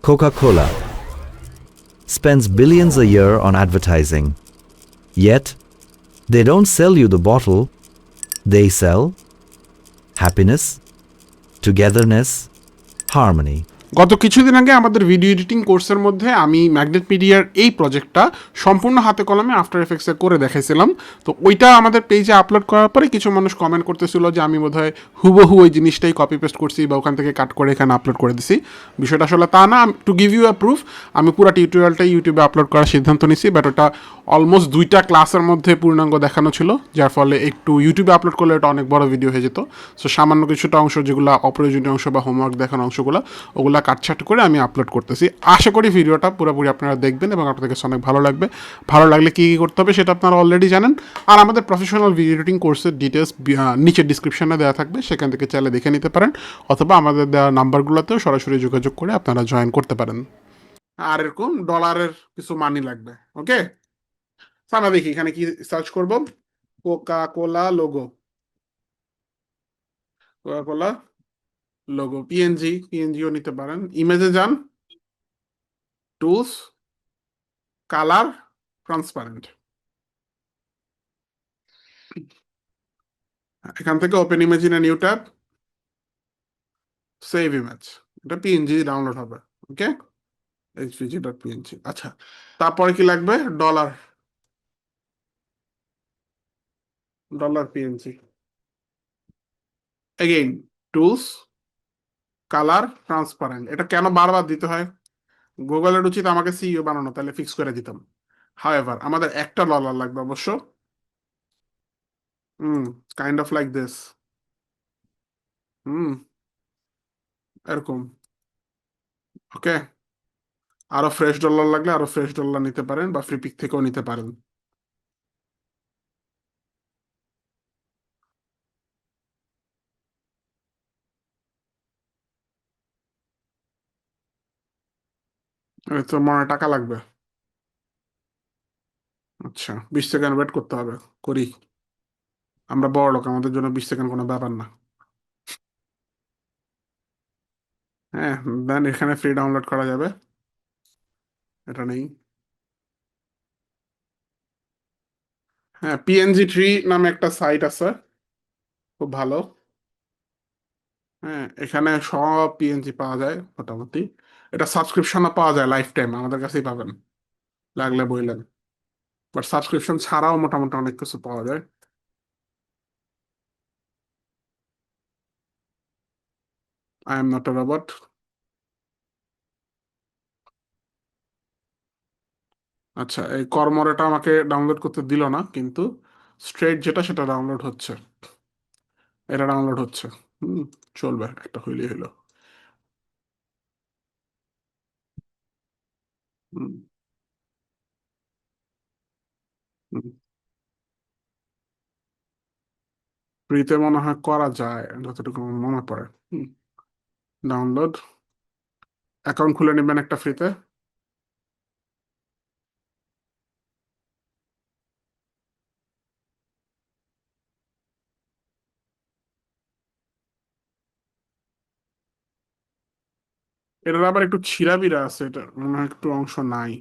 Coca-Cola spends billions a year on advertising. Yet, they don't sell you the bottle, they sell happiness, togetherness, harmony. গত কিছুদিন আগে আমাদের video editing কোর্সের মধ্যে আমি ম্যাগনেট মিডিয়ার এই প্রজেক্টটা সম্পূর্ণ হাতে কলমে আফটার এফেক্টসে করে দেখাইছিলাম। তো ওইটা আমাদের পেজে আপলোড করার পরে কিছু মানুষ কমেন্ট করতেছিল যে আমি বোধহয় হুবহু ওই জিনিসটাই কপি পেস্ট করছি বা ওখান থেকে কাট করে এখানে আপলোড করে দিছি। বিষয়টা আসলে তা না। To give you a proof, আমি পুরো টিউটোরিয়ালটাই ইউটিউবে আপলোড করার সিদ্ধান্ত নিছি, বাট ওটা অলমোস্ট 2টা ক্লাসের মধ্যে পূর্ণাঙ্গ দেখানো ছিল, যার ফলে একটু ইউটিউবে আপলোড করলে এটা অনেক বড় ভিডিও হয়ে যেত। সো সামান্য কিছুটা অংশ যেগুলো অপ্রয়োজনীয় অংশ বা হোমওয়ার্ক দেখানো অংশগুলো ওগুলো কাটছাট করে আমি আপলোড করতেছি। আশা করি ভিডিওটা পুরোপুরি আপনারা দেখবেন এবং আপনাদের কাছে অনেক ভালো লাগবে। ভালো লাগলে কী কী করতে হবে সেটা আপনারা অলরেডি জানেন। আর আমাদের প্রফেশনাল ভিডিও এডিটিং কোর্সের ডিটেলস নিচে ডিসক্রিপশনে দেওয়া থাকবে, সেখান থেকে চাইলে দেখে নিতে পারেন, অথবা আমাদের দেওয়া নাম্বারগুলোতেও সরাসরি যোগাযোগ করে আপনারা জয়েন করতে পারেন। আর এরকম ডলারের কিছু মানি লাগবে। ওকে, আমরা দেখি এখানে কি সার্চ করব। Coca Cola logo, Coca Cola logo, পিএনজিও নিতে পারেন। ইমেজে যান, টুলস, কালার, ট্রান্সপারেন্ট। এখান থেকে open image in new tab, save image. এটা পিএনজি ডাউনলোড হবে। Okay, hvg.png। আচ্ছা, তারপরে কি লাগবে? Dollar, dollar PNG. Again tools, colour, transparent. এটা কেন বারবার দিতে হয়? গুগলের উচিত আমাকে সিইও বানানো, তাহলে ফিক্স করে দিতাম। হাউএভার আমাদের একটা ডলার লাগবে অবশ্য। হুম, কাইন্ড অফ লাইক দিস। হুম, এরকম। ওকে, আরো ফ্রেশ ডলার লাগলে আরো ফ্রেশ ডলার নিতে পারেন, বা ফ্রি পিক থেকেও নিতে পারেন। এই তো মনে হয় টাকা লাগবে। আচ্ছা, 20 সেকেন্ড ওয়েট করতে হবে। করি, আমরা বড় লোক, আমাদের জন্য 20 সেকেন্ড কোনো ব্যাপার না। হ্যাঁ, দেন এখানে ফ্রি ডাউনলোড করা যাবে। এটা নেই। হ্যাঁ, পিএনজি ট্রি নামে একটা সাইট আছে, খুব ভালো। হ্যাঁ, এখানে সব পিএনজি পাওয়া যায় মোটামুটি। এটা সাবস্ক্রিপশনও পাওয়া যায়, লাইফ টাইম আমাদের কাছেই পাবেন, লাগলে বললেন। বাট সাবস্ক্রিপশন ছাড়াও মোটামুটি অনেক কিছু পাওয়া যায়। I am not a robot. আচ্ছা, এই কর্মরেটা আমাকে ডাউনলোড করতে দিল না, কিন্তু স্ট্রেট যেটা সেটা ডাউনলোড হচ্ছে। এটা ডাউনলোড হচ্ছে। হুম, চলবে, একটা হইলেই হইলো। হুম, হুম। ফ্রিতে মনে হয় করা যায় যতটুকু আমার মনে পড়ে। হুম, ডাউনলোড, অ্যাকাউন্ট খুলে নেবেন একটা ফ্রিতে। এটার আবার একটু ছিঁড়াবিড়া আছে, এটা মনে হয় একটু অংশ নাই।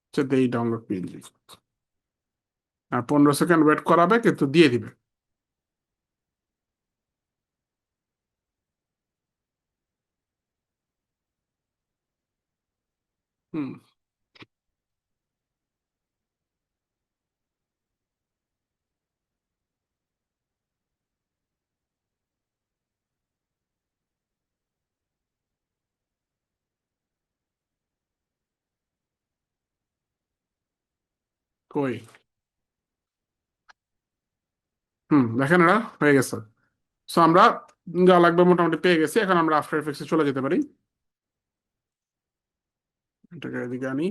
আচ্ছা, দেই ডাউনলোড পিএনজি। আর 15 সেকেন্ড ওয়েট করাবে, কিন্তু দিয়ে দিবে। হুম, কই? হুম, দেখেন এটা হয়ে গেছে। সো আমরা যা লাগবে মোটামুটি পেয়ে গেছি। এখন আমরা আফটার এফেক্টসে চলে যেতে পারি। এটাকে এদিকে আনি।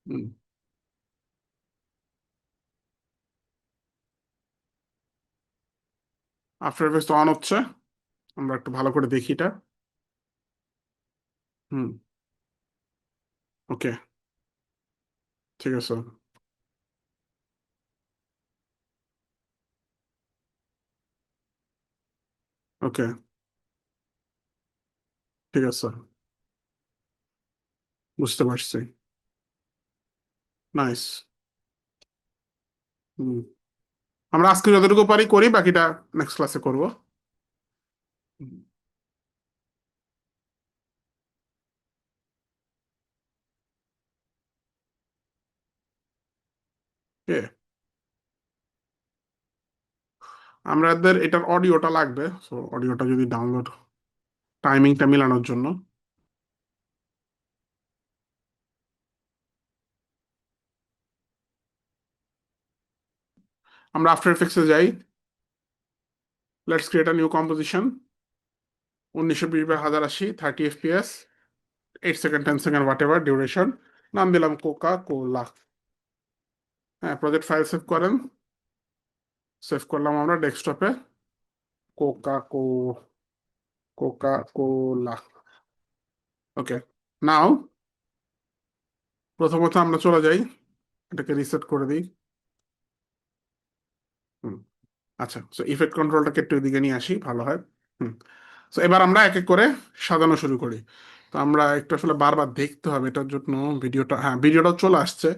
হুম, আফটার এফেক্টস তো অন হচ্ছে, আমরা একটু ভালো করে দেখি এটা। হুম, ওকে, ঠিক আছে। ওকে, ঠিক আছে, বুঝতে পারছি। নাইস। হুম, আমরা আজকে যতটুকু পারি করি, বাকিটা নেক্সট ক্লাসে করবো। কে? আমাদের এটার অডিওটা লাগবে, সো অডিওটা যদি ডাউনলোড, টাইমিংটা মিলানোর জন্য। আমরা আফটার এফেক্টসে যাই। Let's create a new composition. 1920 by 1080, 30 FPS, 8 second, 10 second, what ever duration. নাম দিলাম কোকা কোলা। হ্যাঁ, প্রজেক্ট ফাইল সেভ করেন। সেভ করলাম আমরা ডেস্কটপে। কোকা কোলা। ওকে, নাও প্রথমত আমরা চলে যাই, এটাকে রিসেট করে দিই। হুম, আচ্ছা, তো ইফেক্ট কন্ট্রোলটাকে একটু এদিকে নিয়ে আসি, ভালো হয়। হুম, তো এবার আমরা এক এক করে সাজানো শুরু করি। তো আমরা একটু আসলে বারবার দেখতে হবে এটার জন্য। ভিডিওটা, হ্যাঁ ভিডিওটাও চলে আসছে,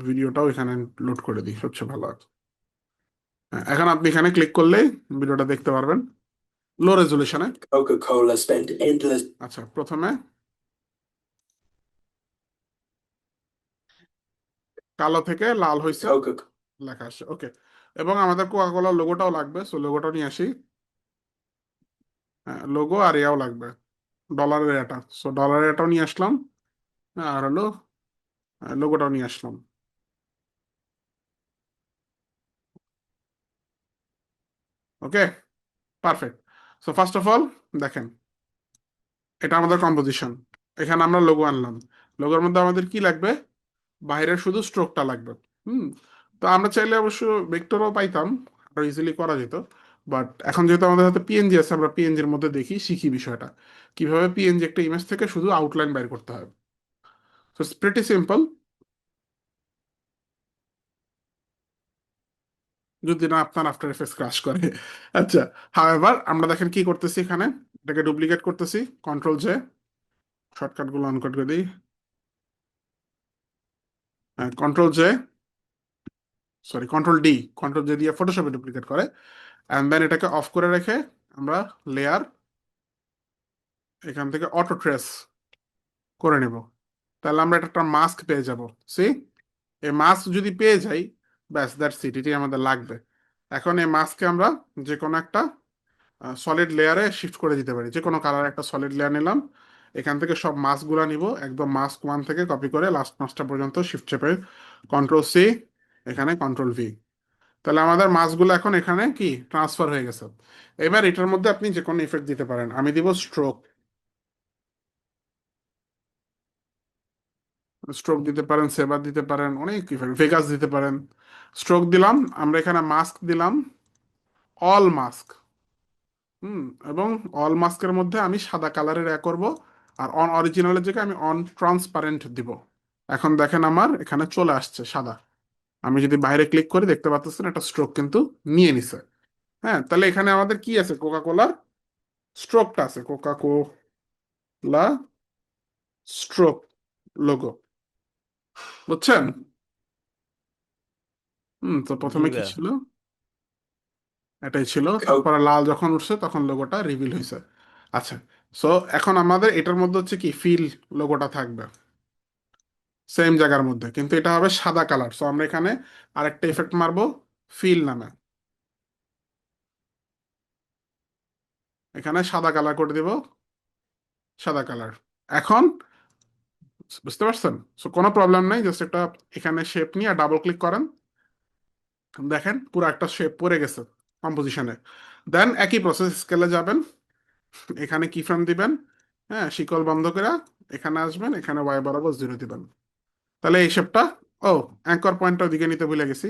ভিডিওটাও এখানে লোড করে দিই, সবচেয়ে ভালো হয়। হ্যাঁ, এখন আপনি এখানে ক্লিক করলেই ভিডিওটা দেখতে পারবেন লো রেজলিউশনে। Coca-Cola spent endless. আচ্ছা, প্রথমে কালো থেকে লাল হয়েছে Coca. লেখা আসছে, ওকে। এবং আমাদের কোকাকোলার লোগোটাও লাগবে, সো লোগোটা নিয়ে আসি। হ্যাঁ, লোগো আর ইয়াও লাগবে, ডলারের এটা, সো ডলারের এটাও নিয়ে আসলাম। হ্যাঁ, আর হলো লোগোটাও নিয়ে আসলাম। Okay, perfect. So first of all দেখেন, এটা আমাদের কম্পোজিশন। এখানে আমরা লোগো আনলাম। লোগোর মধ্যে আমাদের কি লাগবে? বাইরের শুধু স্ট্রোকটা লাগবে। হুম, তো আমরা চাইলে অবশ্য ভেক্টরও পাইতাম, আরো ইজিলি করা যেত। বাট এখন যেহেতু আমাদের হাতে পিএনজি আছে, আমরা পিএনজির মধ্যে দেখি, শিখি বিষয়টা কিভাবে পিএনজি একটা ইমেজ থেকে শুধু আউটলাইন বাইর করতে হয়। সো ইটস প্রিটি সিম্পল, যদি না আপনার আফটার এফেক্টস ক্রাশ করে। আচ্ছা, হাওয়েভার আমরা দেখেন কি করতেছি এখানে, এটাকে ডুপ্লিকেট করতেছি, কন্ট্রোল জে, শর্টকাট গুলো অন করে দিই। Control J, sorry control D, control J দিয়ে ফটোশপে ডুপ্লিকেট করে। অ্যান্ড দেন এটাকে অফ করে রেখে আমরা লেয়ার, এখান থেকে অটো ট্রেস করে নেব। তাহলে আমরা একটা মাস্ক পেয়ে যাব। সি, এই মাস্ক যদি পেয়ে যাই, ব্যাস দ্যাটস ইট, এটি আমাদের লাগবে। এখন এই মাস্ককে আমরা যে কোনো একটা সলিড লেয়ারে শিফট করে দিতে পারি। যে কোনো কালার একটা সলিড লেয়ার নিলাম, এখান থেকে সব মাস্কগুলো নিব, একদম মাস্ক ওয়ান থেকে কপি করে লাস্ট মাস্কটা পর্যন্ত শিফট চেপে কন্ট্রোল সি, এখানে কন্ট্রোল ভি। তাহলে আমাদের মাস্কগুলো এখন এখানে কি ট্রান্সফার হয়ে গেছে। এবার এটার মধ্যে আপনি যে কোনো ইফেক্ট দিতে পারেন, আমি দিব স্ট্রোক। স্ট্রোক দিতে পারেন, সেভার দিতে পারেন, অনেক ইফেক্ট, ভেগাস দিতে পারেন। স্ট্রোক দিলাম, আমরা এখানে মাস্ক দিলাম অল মাস্ক। হুম, এবং অল মাস্কের মধ্যে আমি সাদা কালারের করব, আর অন অরিজিনালের জায়গায় আমি অন ট্রান্সপারেন্ট দিব। এখন দেখেন আমার এখানে চলে আসছে সাদা। আমি যদি বাইরে ক্লিক করি দেখতে পাচ্ছেন একটা স্ট্রোক কিন্তু নিয়ে নিছে। হ্যাঁ, তাহলে এখানে আমাদের কি আছে, কোকা কোলার স্ট্রোকটা আছে, কোকা কোলা স্ট্রোক লোগো, বুঝছেন? তো জি প্রথমে কি ভাইয়া। ছিল? এটাই ছিল, Coke. তারপরে লাল যখন উঠছে তখন লোগোটা রিভিল হয়েছে। আচ্ছা, সো এখন আমাদের এটার মধ্যে হচ্ছে কি ফিল লোগোটা থাকবে সেম জায়গার মধ্যে, কিন্তু এটা হবে সাদা কালার। সো আমরা এখানে আরেকটা ইফেক্ট মারবো, ফিল নামে। এখানে সাদা কালার করে দিব, সাদা কালার। এখন বুঝতে পারছেন? সো কোনো প্রবলেম নাই, জাস্ট একটা এখানে শেপ নিয়ে ডাবল ক্লিক করেন, দেখেন পুরো একটা শেপ পড়ে গেছে কম্পোজিশনে। দেন একই প্রসেস, স্কেলে যাবেন, এখানে কি ফ্রেম দিবেন, হ্যাঁ শিকল বন্ধ করে এখানে আসবেন, এখানে ওয়াই বরাবর 0 দিবেন। তাহলে এই শেপটা, ও অ্যাঙ্কর পয়েন্টটা ওইদিকে নিতে ভুলে গেছি।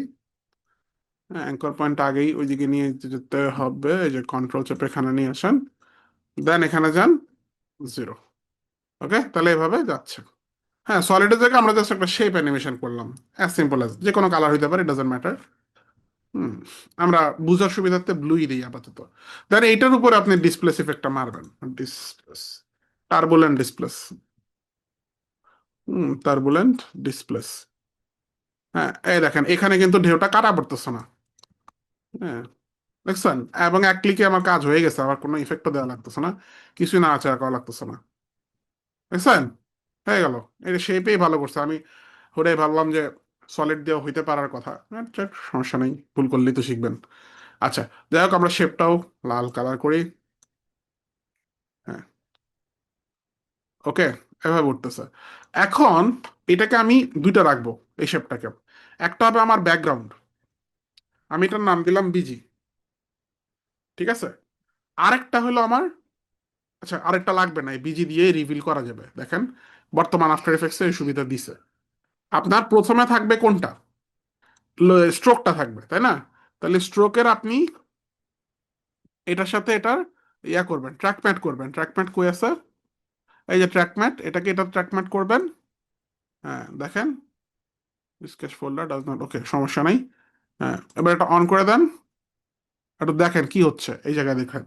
হ্যাঁ, অ্যাঙ্কর পয়েন্ট আগেই ওইদিকে নিয়ে যেতে হবে, এই যে কন্ট্রোল চেপে এখানে নিয়ে আসেন, দেন এখানে যান 0। ওকে, তাহলে এভাবে যাচ্ছে। হ্যাঁ, সলিডের জায়গায় আমরা জাস্ট একটা শেপ অ্যানিমেশন করলাম, অ্যাজ সিম্পল অ্যাজ, যে কোনো কালার হইতে পারে, ডাজন্ট ম্যাটার। হুম, আমরা বুঝার সুবিধার্থে ব্লুই দিই আপাতত। দেন এইটার উপরে আপনি ডিসপ্লেস ইফেক্টটা মারবেন, displace, turbulent displace. Turbulent displace. হ্যাঁ, এই দেখেন এখানে কিন্তু ঢেউটা কাটা পড়তেছে না। হ্যাঁ, দেখছেন? এবং এক ক্লিকে আমার কাজ হয়ে গেছে, আবার কোনো ইফেক্টও দেওয়া লাগতেছে না, কিছুই না আচার করা লাগতেছে না। দেখছেন? হয়ে গেল। এটা শেপেই ভালো করছে। আমি ওটাই ভাবলাম যে সলিড দেওয়া হইতে পারার কথা। আচ্ছা, সমস্যা নেই, ভুল করলেই তো শিখবেন। আচ্ছা, যাই হোক, আমরা শেপটাও লাল কালার করি। হ্যাঁ, ওকে, এভাবে উঠতেছে। এখন এটাকে আমি দুইটা রাখবো, এই শেপটাকে। একটা হবে আমার ব্যাকগ্রাউন্ড, আমি এটার নাম দিলাম বিজি। ঠিক আছে? আরেকটা হলো আমার, আচ্ছা আরেকটা লাগবে না, এই বিজি দিয়ে রিভিল করা যাবে। দেখেন, বর্তমান আফটার এফেক্টস এই সুবিধা দিছে। আপনার প্রথমে থাকবে কোনটা? স্ট্রোকটা থাকবে, তাই না? তাহলে স্ট্রোকের আপনি এটার সাথে এটার ইয়া করবেন, ট্র্যাক করবেন। ট্র্যাক কই আছে? এই যে ট্র্যাক এটাকে এটা ট্র্যাক করবেন। হ্যাঁ, দেখেন, স্কেচ ফোল্ডার ডাজ নট, ওকে, সমস্যা নাই। হ্যাঁ, এবার এটা অন করে দেন, একটু দেখেন কি হচ্ছে এই জায়গায়, দেখেন।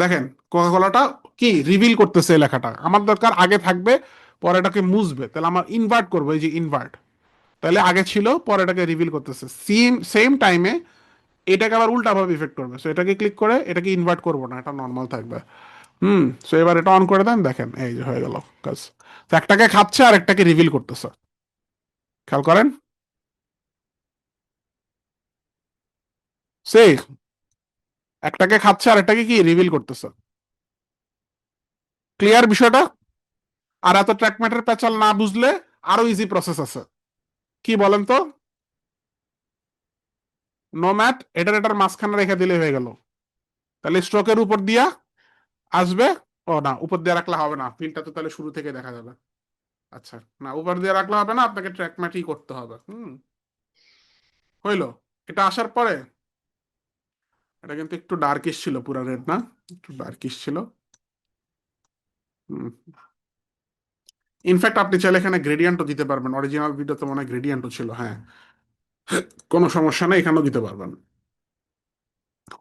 দেখেন, কোকাকোলাটা কি রিভিল করতেছে এই লেখাটা। আমার দরকার আগে থাকবে, পরে এটাকে মুছবে, তাহলে আমার ইনভার্ট করবো, এই যে ইনভার্ট। তাহলে আগে ছিল, পরে এটাকে রিভিল করতেছে। সেম সেম টাইমে এটাকে আবার উল্টাভাবে ইফেক্ট করবে। সো এটাকে ক্লিক করে এটাকে ইনভার্ট করবো না, এটা নর্মাল থাকবে। সো এবার এটা অন করে দেন, দেখেন এই যে হয়ে গেল কাজ। তো একটাকে খাচ্ছে আর একটাকে রিভিল করতেছে, খেয়াল করেন। সেই একটাকে খাচ্ছে আর একটাকে কি রিভিল করতেছে। ক্লিয়ার বিষয়টা? আর এত ট্র্যাকম্যাটের প্যাচাল না বুঝলে আরো ইজি প্রসেস আছে। কি বলেন তো? নো ম্যাট, এটার মাঝখানে রেখে দিলে হয়ে গেল। তাহলে স্ট্রোকের উপর দিয়া আসবে। ও না, উপর দিয়ে রাখলে হবে না, ফিলটা তো তাহলে শুরু থেকে দেখা যাবে। আচ্ছা, না, উপর দিয়ে রাখলে হবে না, আপনাকে ট্র্যাক ম্যাটই করতে হবে। হইলো। এটা আসার পরে, এটা কিন্তু একটু ডার্কিশ ছিল, পুরা রেড না, একটু ডার্কিশ ছিল। ইনফ্যাক্ট আপনি চাইলে এখানে গ্রেডিয়েন্টও দিতে পারবেন, অরিজিনাল ভিডিওতে মনে হয় গ্রেডিয়েন্টও ছিল। হ্যাঁ, কোনো সমস্যা নেই, এখানেও দিতে পারবেন।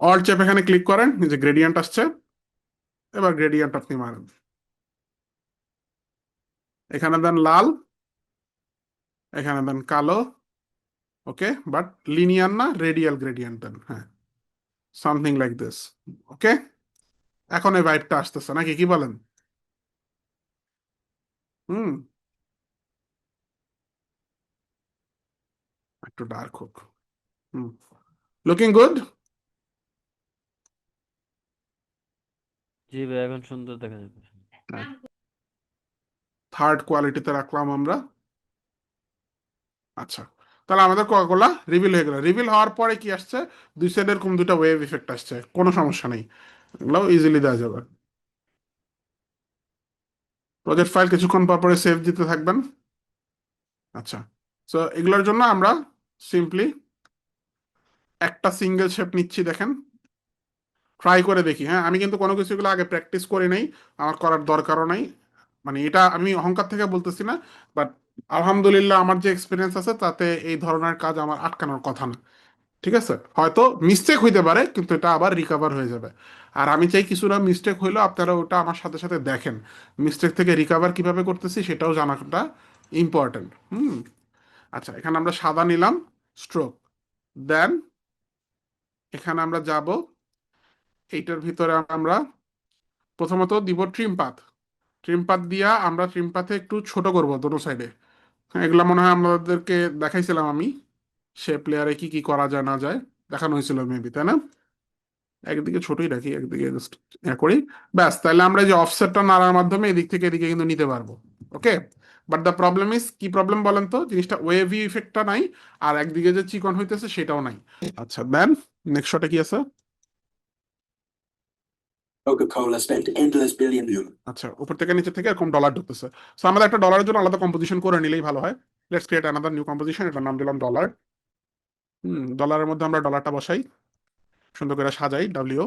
অল চেপ এখানে ক্লিক করেন, এই যে গ্রেডিয়েন্ট আসছে, এবার গ্রেডিয়েন্ট আপনি মারেন, এখানে দেন লাল, এখানে দেন কালো। ওকে, বাট লিনিয়ার না, রেডিয়াল গ্রেডিয়েন্ট দেন। হ্যাঁ, সামথিং লাইক দিস। ওকে, এখন এই ভাইবটা আসতেছে নাকি, কি বলেন? হুম, একটু ডার্ক হোক। হুম, লুকিং গুড। জি ভাই, এখন সুন্দর দেখা যাবে। থার্ড কোয়ালিটিতে রাখলাম আমরা। আচ্ছা, তাহলে আমাদের কোকাকোলা রিভিল হয়ে গেল। রিভিল হওয়ার পরে কি আসছে? দুই সাইডে এরকম দুটা ওয়েভ ইফেক্ট আসছে, কোনো সমস্যা নেই, এগুলো ইজিলি দেওয়া যাবে। প্রজেক্ট ফাইল কিছুক্ষণ পর পরে সেভ দিতে থাকবেন। আচ্ছা, সো এগুলোর জন্য আমরা সিম্পলি একটা সিঙ্গেল শেপ নিচ্ছি, দেখেন, ট্রাই করে দেখি। হ্যাঁ, আমি কিন্তু কোনো কিছুগুলো আগে প্র্যাকটিস করি নাই, আমার করার দরকারও নাই। মানে এটা আমি অহংকার থেকে বলতেছি না, বাট আলহামদুলিল্লাহ আমার যে এক্সপিরিয়েন্স আছে তাতে এই ধরনের কাজ আমার আটকানোর কথা না। ঠিক আছে, হয়তো মিস্টেক হইতে পারে, কিন্তু এটা আবার রিকভার হয়ে যাবে। আর আমি চাই কিছুটা মিস্টেক হইলেও আপনারা ওটা আমার সাথে সাথে দেখেন, মিস্টেক থেকে রিকভার কিভাবে করতেছি সেটাও জানাটা ইম্পর্টেন্ট। আচ্ছা, এখানে আমরা সাদা নিলাম, স্ট্রোক। দেন এখানে আমরা যাব, এইটার ভিতরে আমরা প্রথমত দিব ট্রিম পাথ। ট্রিম পাথ দিয়া আমরা ট্রিম পাথে একটু ছোট করব দোনো সাইডে। হ্যাঁ, এগুলা মনে হয় আমাদেরকে দেখাইছিলাম আমি, সে প্লেয়ারে কি কি করা যায় না যায়, দেখানো হয়েছিল মেবি, তাই না? একদিকে ছোটই রাখি, একদিকে জাস্ট করি। ব্যাস, তাহলে আমরা এই যে অফসেটটা নাড়ার মাধ্যমে এদিক থেকে এদিকে কিন্তু নিতে পারবো। ওকে, বাট দ্য প্রবলেম ইজ, কি প্রবলেম বলেন তো? জিনিসটা ওয়েভি ইফেক্টটা নাই, আর একদিকে যে চিকন হইতেছে সেটাও নাই। আচ্ছা, দেন নেক্সট শটে কি আছে? Coca-Cola spent endless billion euro. আচ্ছা, উপর থেকে নিচে থেকে এরকম ডলার ঢুকতেছে। সো আমাদের একটা ডলারের জন্য আলাদা কম্পোজিশন করে নিলেই ভালো হয়। Let's create another new composition, এটার নাম দিলাম ডলার। ডলারের মধ্যে আমরা ডলারটা বসাই, সুন্দর করে সাজাই, ডাব্লিউ।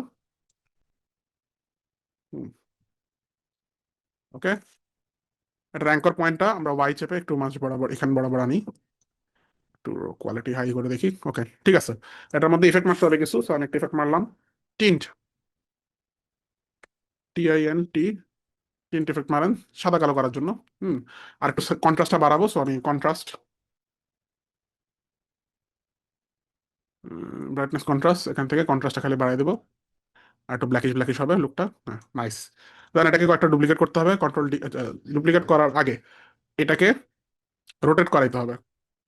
ওকে, এটা অ্যাঙ্কর পয়েন্টটা আমরা ওয়াই চেপে একটু মাঝ বরাবর এখান বরাবর আনি, একটু কোয়ালিটি হাই করে দেখি। ওকে, ঠিক আছে। এটার মধ্যে ইফেক্ট মারতে হবে কিছু, সো আমি একটা ইফেক্ট মারলাম, টিন্ট, TINT, টিন্ট ইফেক্ট মারেন সাদা কালো করার জন্য। হুম, আর একটু কন্ট্রাস্টটা বাড়াবো, সো আমি কন্ট্রাস্ট, ব্রাইটনেস কন্ট্রাস্ট, এখান থেকে কন্ট্রাস্টটা খালি বাড়াই দেবো, আর একটু ব্ল্যাকিশ ব্ল্যাকিশ হবে লুকটা। হ্যাঁ, নাইস। দেন এটাকে কয়েকটা ডুপ্লিকেট করতে হবে, কন্ট্রোল ডি। ডুপ্লিকেট করার আগে এটাকে রোটেট করাইতে হবে।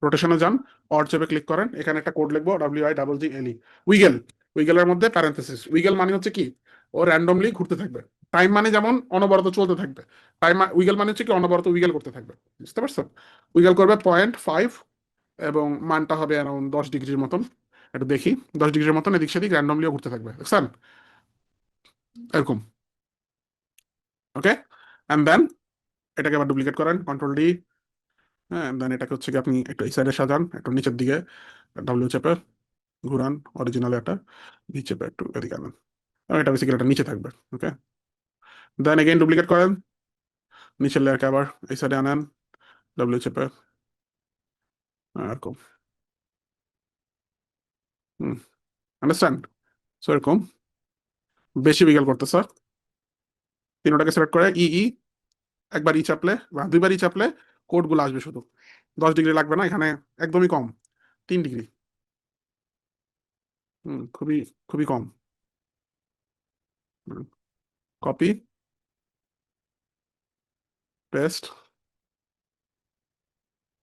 রোটেশনে যান, অর চেপে ক্লিক করেন, এখানে একটা কোড লিখবো, WIGGLE, উইগেল। উইগেলের মধ্যে প্যারেন্থেসিস। উইগেল মানে হচ্ছে কি, ও র্যান্ডমলি ঘুরতে থাকবে। টাইম মানে যেমন অনবরত চলতে থাকবে, টাইম উইগেল মানে হচ্ছে কি অনবরত উইগেল করতে থাকবে, বুঝতে পারছো? উইগেল করবে 0.5, এবং মানটা হবে অ্যারাউন্ড 10 ডিগ্রির মতন। একটু দেখি, 10 ডিগ্রির মতন এদিক সেদিক র্যান্ডমলিও ঘুরতে থাকবে, বুঝছেন? এরকম। ওকে, অ্যান্ড দেন এটাকে আবার ডুপ্লিকেট করেন, কন্ট্রোল D। হ্যাঁ, দেন এটাকে হচ্ছে কি আপনি একটু এই সাইডে সাজান, একটু নিচের দিকে, চেপে ঘুরান, অরিজিনাল একটা ভি চেপে একটু এদিকে আনেন, এবং এটা বেসিক্যালি এটা নিচে থাকবে। ওকে, দেন এগেইন ডুপ্লিকেট করেন, নিচের লেয়ারকে আবার এই সাইডে আনেন, চেপে এরকম। হুম, আন্ডারস্ট্যান্ড? সো এরকম বেশি বিকেল করতেছ, তিনটাকে সিলেক্ট করে ই, একবার ই চাপলে বা দুইবার ই চাপলে কোডগুলো আসবে শুধু। 10 ডিগ্রি লাগবে না এখানে, একদমই কম, 3 ডিগ্রি। খুবই খুবই কম। Copy, paste,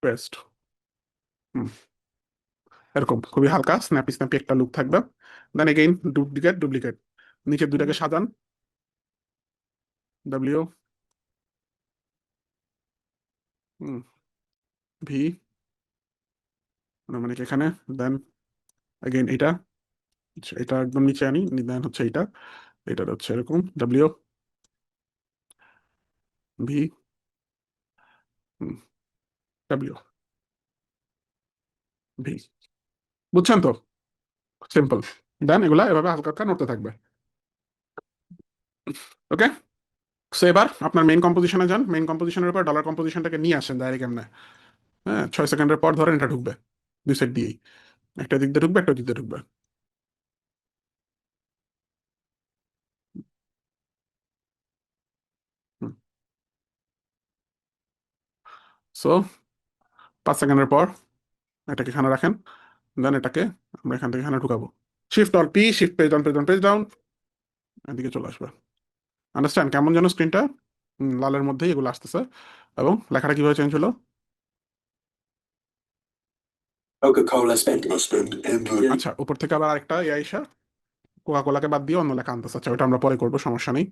paste. হুম, এরকম খুবই হালকা স্ন্যাপি স্ন্যাপি একটা লুক থাকবে। দেন এগেইন ডুপ্লিকেট, ডুপ্লিকেট, নিচের দুইটাকে সাজান, ডব্লিউ, ভি, মানে এখানে। দেন এগেইন এটা, আচ্ছা, এটা একদম নিচে আনি, দেন হচ্ছে এটা, এটা হচ্ছে এরকম, ভি, ডব্লিউ, ভি। বুঝছেন তো? সিম্পল। দেন এগুলা এভাবে হালকা হালকা নড়তে থাকবে। ওকে, সো এবার আপনার মেইন কম্পোজিশনে যান, মেইন কম্পোজিশনের উপর ডলার কম্পোজিশনটাকে নিয়ে আসেন ডাইরেক্ট এমনি। হ্যাঁ, 6 সেকেন্ডের পর ধরেন এটা ঢুকবে দুই সাইড দিয়েই, একটা দিক দিয়ে ঢুকবে, একটা দিক দিয়ে ঢুকবে। সো 5 সেকেন্ডের পর এটাকে এখানে রাখেন, দেন এটাকে আমরা এখান থেকে এখানে ঢুকাবো। Shift+P, shift page down, page down, page down, এদিকে চলে আসবে। আন্ডারস্ট্যান্ড? কেমন যেন স্ক্রিনটা লালের মধ্যেই এগুলো আসতেছে, এবং লেখাটা কিভাবে চেঞ্জ হলো। Coca-Cola spent endless. আচ্ছা, উপর থেকে আবার আরেকটা আইসা কোকা কোলাকে বাদ দিয়ে অন্য লেখা আনতেছে। আচ্ছা, ওটা আমরা পরে করবো, সমস্যা নেই।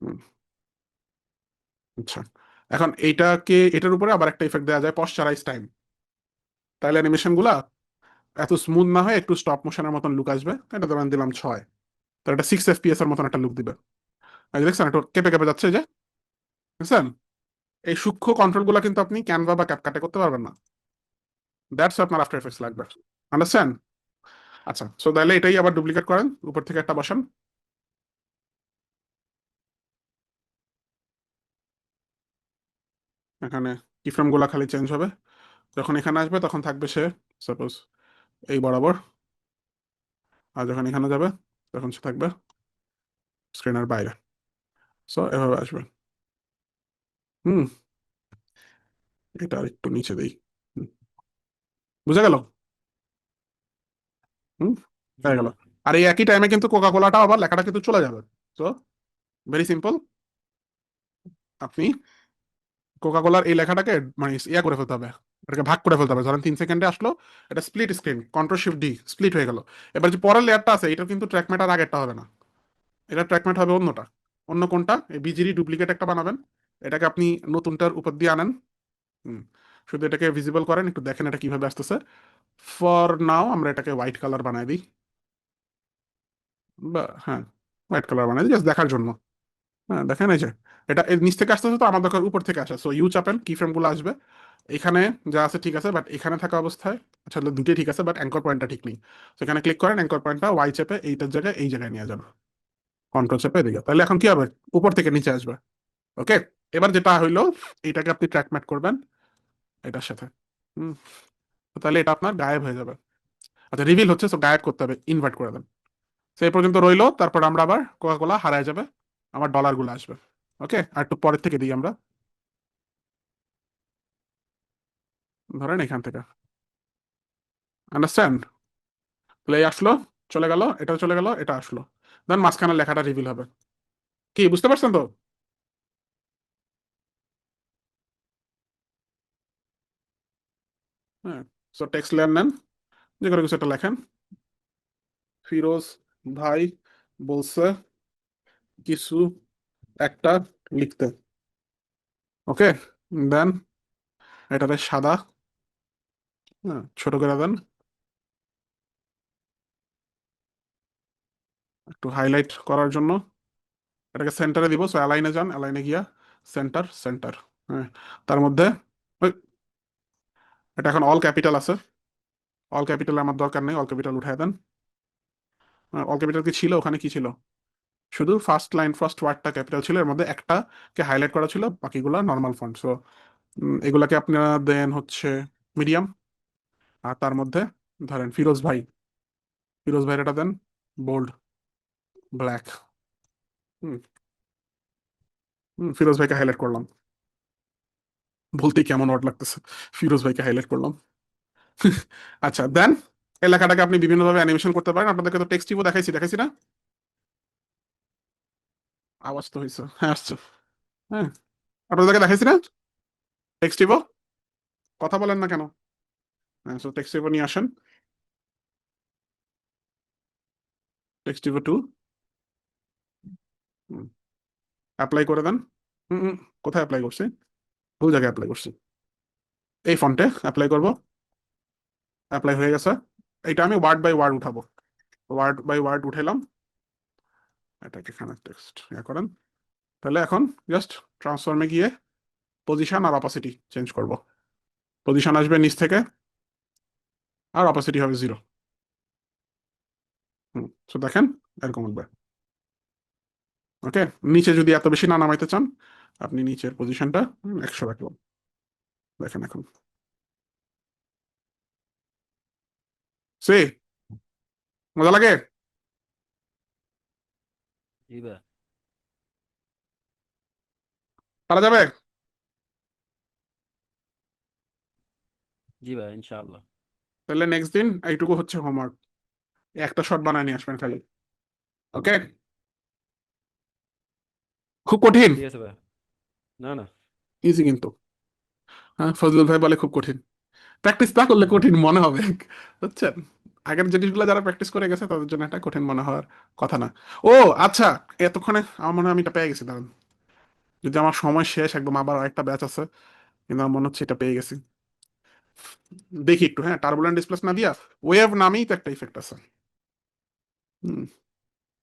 হুম, আচ্ছা, এখন এইটাকে এটার উপরে আবার একটা ইফেক্ট দেওয়া যায়, পশ্চারাইজ টাইম। তাইলে অ্যানিমেশন গুলা এত স্মুথ না হয় একটু স্টপ মোশনের মতন লুক আসবে। এটা ধরেন দিলাম 6, তো এটা 6 FPS এর মতন একটা লুক দিবে। এই যে দেখছেন একটু কেঁপে কেঁপে যাচ্ছে, এই যে দেখছেন? এই সূক্ষ্ম কন্ট্রোল গুলা কিন্তু আপনি ক্যানভা বা ক্যাপকাটে করতে পারবেন না। দ্যাটস আপনার আফটার এফেক্টস লাগবে। আন্ডারস্ট্যান্ড? আচ্ছা, সো তাহলে এটাই আবার ডুপ্লিকেট করেন, উপর থেকে একটা বসান, এখানে কিফ্রেম গুলা খালি চেঞ্জ হবে। যখন এখানে আসবে তখন থাকবে সে সাপোজ এই বরাবর, আর যখন এখানে যাবে তখন সে থাকবে স্ক্রিনের বাইরে। সো এভাবে আসবে। হুম, এটা আর একটু নিচে দিই। হুম, বুঝা গেল? হুম, জি হয়ে গেল। আর এই একই টাইমে কিন্তু কোকা কোলাটা আবার লেখাটা কিন্তু চলে যাবে। সো ভেরি সিম্পল, আপনি কোকা কোলার এই লেখাটাকে মানে ইয়া করে ফেলতে হবে, এটাকে ভাগ করে ফেলতে হবে। ধরেন 3 সেকেন্ডে আসলো, এটা স্প্লিট স্ক্রিন, Ctrl+Shift+D, স্প্লিট হয়ে গেল। এবার যে পরের লেয়ারটা আছে এটা কিন্তু ট্র্যাকমেট আর আগেরটা হবে না, এটা ট্র্যাকমেট হবে অন্যটা। অন্য কোনটা? এই বিজিরি ডুপ্লিকেট একটা বানাবেন, এটাকে আপনি নতুনটার উপর দিয়ে আনেন। হুম, শুধু এটাকে ভিজিবল করেন, একটু দেখেন এটা কিভাবে আসতেছে। ফর নাও আমরা এটাকে হোয়াইট কালার বানাই দিই, বা হ্যাঁ, হোয়াইট কালার বানাই দিই জাস্ট দেখার জন্য। হ্যাঁ, দেখেন এই যে এটা এর নিচ থেকে আসতেছে, তো আমার দরকার উপর থেকে আসা, সো ইউ চাপেন, কি ফ্রেম গুলো আসবে। এখানে যা আছে ঠিক আছে, বাট এখানে থাকা অবস্থায় আচ্ছা দুটোই ঠিক আছে, বাট অ্যাঙ্কর পয়েন্টটা ঠিক নেই। তো এখানে ক্লিক করেন, অ্যাঙ্কর পয়েন্টটা ওয়াই চেপে এইটার জায়গায় এই জায়গায় নিয়ে যাবে, কন্ট্রোল চেপে এদিকে, তাহলে এখন কি হবে, উপর থেকে নিচে আসবে। ওকে, এবার যেটা হইলো, এটাকে আপনি ট্র্যাক ম্যাট করবেন এটার সাথে। হুম, তো তাহলে এটা আপনার গায়েব হয়ে যাবে। আচ্ছা, রিভিল হচ্ছে, তো গায়েব করতে হবে, ইনভার্ট করে দেন। সেই পর্যন্ত রইলো, তারপর আমরা আবার কোকা কোলা হারায় যাবে, আমার ডলার গুলো আসবে। ওকে, আর একটু পরের থেকে দিই আমরা, ধরেন এখান থেকে, আন্ডারস্ট্যান্ড? তাহলে এই আসলো, চলে গেল, এটা চলে গেল, এটা আসলো, দেন মাঝখানে লেখাটা রিভিল হবে। কি বুঝতে পারছেন তো? হ্যাঁ, সো টেক্সট লেয়ার নেন, যে কোনো কিছু একটা লেখেন, ফিরোজ ভাই বলছে কিছু একটা লিখতে। ওকে, দেন এটাতে সাদা, হ্যাঁ, ছোট করে দেন, একটু হাইলাইট করার জন্য। এটাকে সেন্টারে দিব, সো অ্যালাইনে যান, অ্যালাইনে গিয়া সেন্টার, সেন্টার। হ্যাঁ, তার মধ্যে ওই, এটা এখন অল ক্যাপিটাল আছে, অল ক্যাপিটাল আমার দরকার নেই, অল ক্যাপিটাল উঠায় দেন। অল ক্যাপিটাল কি ছিল ওখানে, কি ছিল? শুধু ফার্স্ট লাইন, ফার্স্ট ওয়ার্ডটা ক্যাপিটাল ছিল, এর মধ্যে একটা কে হাইলাইট করা ছিল, বাকিগুলো নর্মাল ফন্ট। সো এগুলাকে আপনারা দেন হচ্ছে মিডিয়াম, আর তার মধ্যে ধরেন ফিরোজ ভাই, ফিরোজ ভাইয়ের এটা দেন বোল্ড, ব্ল্যাক। হুম, ফিরোজ ভাইকে হাইলাইট করলাম, বলতেই কেমন ওয়ার্ড লাগতেছে, ফিরোজ ভাইকে হাইলাইট করলাম। আচ্ছা, দেন এই লেখাটাকে আপনি বিভিন্নভাবে অ্যানিমেশন করতে পারেন। আপনাদেরকে তো টেক্সট টিপও দেখাইছি, দেখাইছি না? আওয়াজ তো হয়েছে, হ্যাঁ আসছে। হ্যাঁ, আপনাদেরকে দেখাইছি না টেক্সট টিপও? কথা বলেন না কেন? হ্যাঁ, সো টেক্সট টিপও নিয়ে আসেন, টেক্সট টিপও 2 অ্যাপ্লাই করে দেন। হুম হুম, কোথায় অ্যাপ্লাই করছি? ভুল জায়গায় অ্যাপ্লাই করছি, এই ফন্টে অ্যাপ্লাই করব। অ্যাপ্লাই হয়ে গেছে। এটা আমি ওয়ার্ড বাই ওয়ার্ড উঠাবো, ওয়ার্ড বাই ওয়ার্ড উঠাইলাম, এটাকে এখানে টেক্সট করেন। তাহলে এখন জাস্ট ট্রান্সফর্মে গিয়ে পজিশন আর অপাসিটি চেঞ্জ করব। পজিশন আসবে নিচ থেকে, আর অপাসিটি হবে 0। তো দেখেন এরকম উঠবে। ওকে, নিচে যদি এত বেশি না নামাইতে চান, আপনি নিচের পজিশনটা 100 রাখবেন। দেখেন এখন, সে মজা লাগে? জি ভাই। পারা যাবে? জি ভাই, ইনশাআল্লাহ। তাহলে নেক্সট দিন এইটুকু হচ্ছে হোমওয়ার্ক, একটা শর্ট বানায় নিয়ে আসবেন খালি। ওকে, খুব কঠিন? ঠিক আছে ভাই। না না। ইজি কিন্তু। হ্যাঁ, ফজলুল ভাই বলে খুব কঠিন, প্র্যাকটিস না করলে কঠিন মনে হবে, বুঝছেন? আগের জিনিসগুলো যারা প্র্যাকটিস করে গেছে তাদের জন্য এটা কঠিন মনে হওয়ার কথা না। ও আচ্ছা, এতক্ষণে আমার মনে হয় আমি এটা পেয়ে গেছি, দাঁড়ান, যদি আমার সময় শেষ একদম, আবার একটা ব্যাচ আছে, কিন্তু আমার মনে হচ্ছে এটা পেয়ে গেছি। দেখি একটু, হ্যাঁ, টার্বুলেন্ট ডিসপ্লেস না দিয়া ওয়েভ নামেই তো একটা ইফেক্ট আছে। হুম,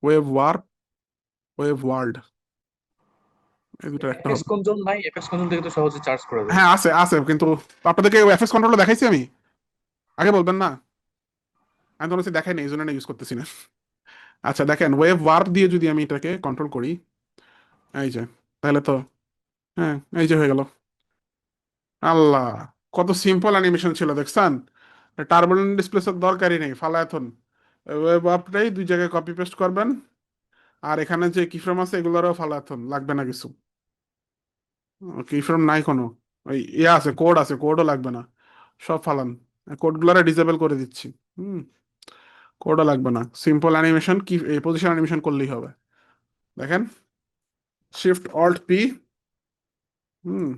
ওয়েভ ওয়ার্প, ওয়েভ ওয়ার্ল্ড, এই দুটার একটা এফএস হবে। কন্ট্রোল নাই, এফএস কন্ট্রোল থেকে তো সহজে চার্জ করা যায়। হ্যাঁ আছে আছে, কিন্তু আপনাদেরকে এফএস কন্ট্রোল দেখাইছি আমি, আগে বলবেন না? আমি তো হচ্ছে দেখাই না, এই জন্য ইউজ করতেছি না। আচ্ছা দেখেন, ওয়েভ ওয়ার্প দিয়ে যদি আমি এটাকে কন্ট্রোল করি, এই যে, তাহলে তো, হ্যাঁ, এই যে হয়ে গেল। আল্লাহ, কত সিম্পল অ্যানিমেশন ছিল দেখছেন? টার্বুলেন্ট ডিসপ্লেসের দরকারই নেই, ফালা এখন ওয়েব আপটাই দুই জায়গায় কপি পেস্ট করবেন, আর এখানে যে কিফ্রেম আছে এগুলোরও ফালা এখন লাগবে না কিছু, কিফ্রেম নাই কোনো, ওই ইয়ে আছে, কোড আছে, কোডও লাগবে না, সব ফালান, কোডগুলোরে ডিসেবল করে দিচ্ছি। হুম, কোডও লাগবে না, সিম্পল অ্যানিমেশন, কি এই পজিশন অ্যানিমেশন করলেই হবে। দেখেন, শিফট অল্ট পি, হুম,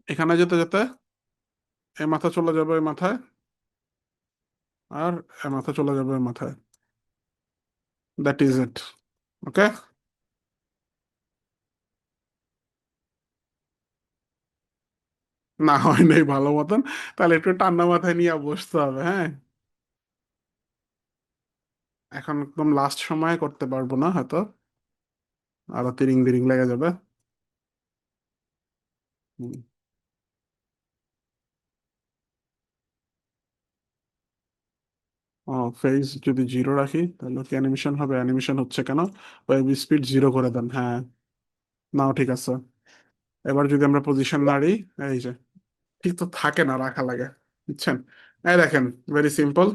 এখানে যেতে যেতে এ মাথা চলে যাবে ওই মাথায়, আর এ মাথা চলে যাবে ওই মাথায়, দ্যাট ইজ ইট। ওকে, না হয় নাই ভালো মতন, তাহলে একটু ঠান্ডা মাথায় নিয়ে বসতে হবে, হ্যাঁ। এখন একদম লাস্ট সময়ে করতে পারবো না হয়তো, আরো তিরিং বিরিং লেগে যাবে। হুম। ও, ফেজ যদি 0 রাখি তাহলে কি অ্যানিমেশন হবে? অ্যানিমেশন হচ্ছে কেন? ওয়েব স্পিড 0 করে দেন, হ্যাঁ, নাও ঠিক আছে। এবার যদি আমরা পজিশন নাড়ি, এই যে ঠিক তো থাকে না, রাখা লাগে, বুঝছেন? এই দেখেন, ভেরি সিম্পল।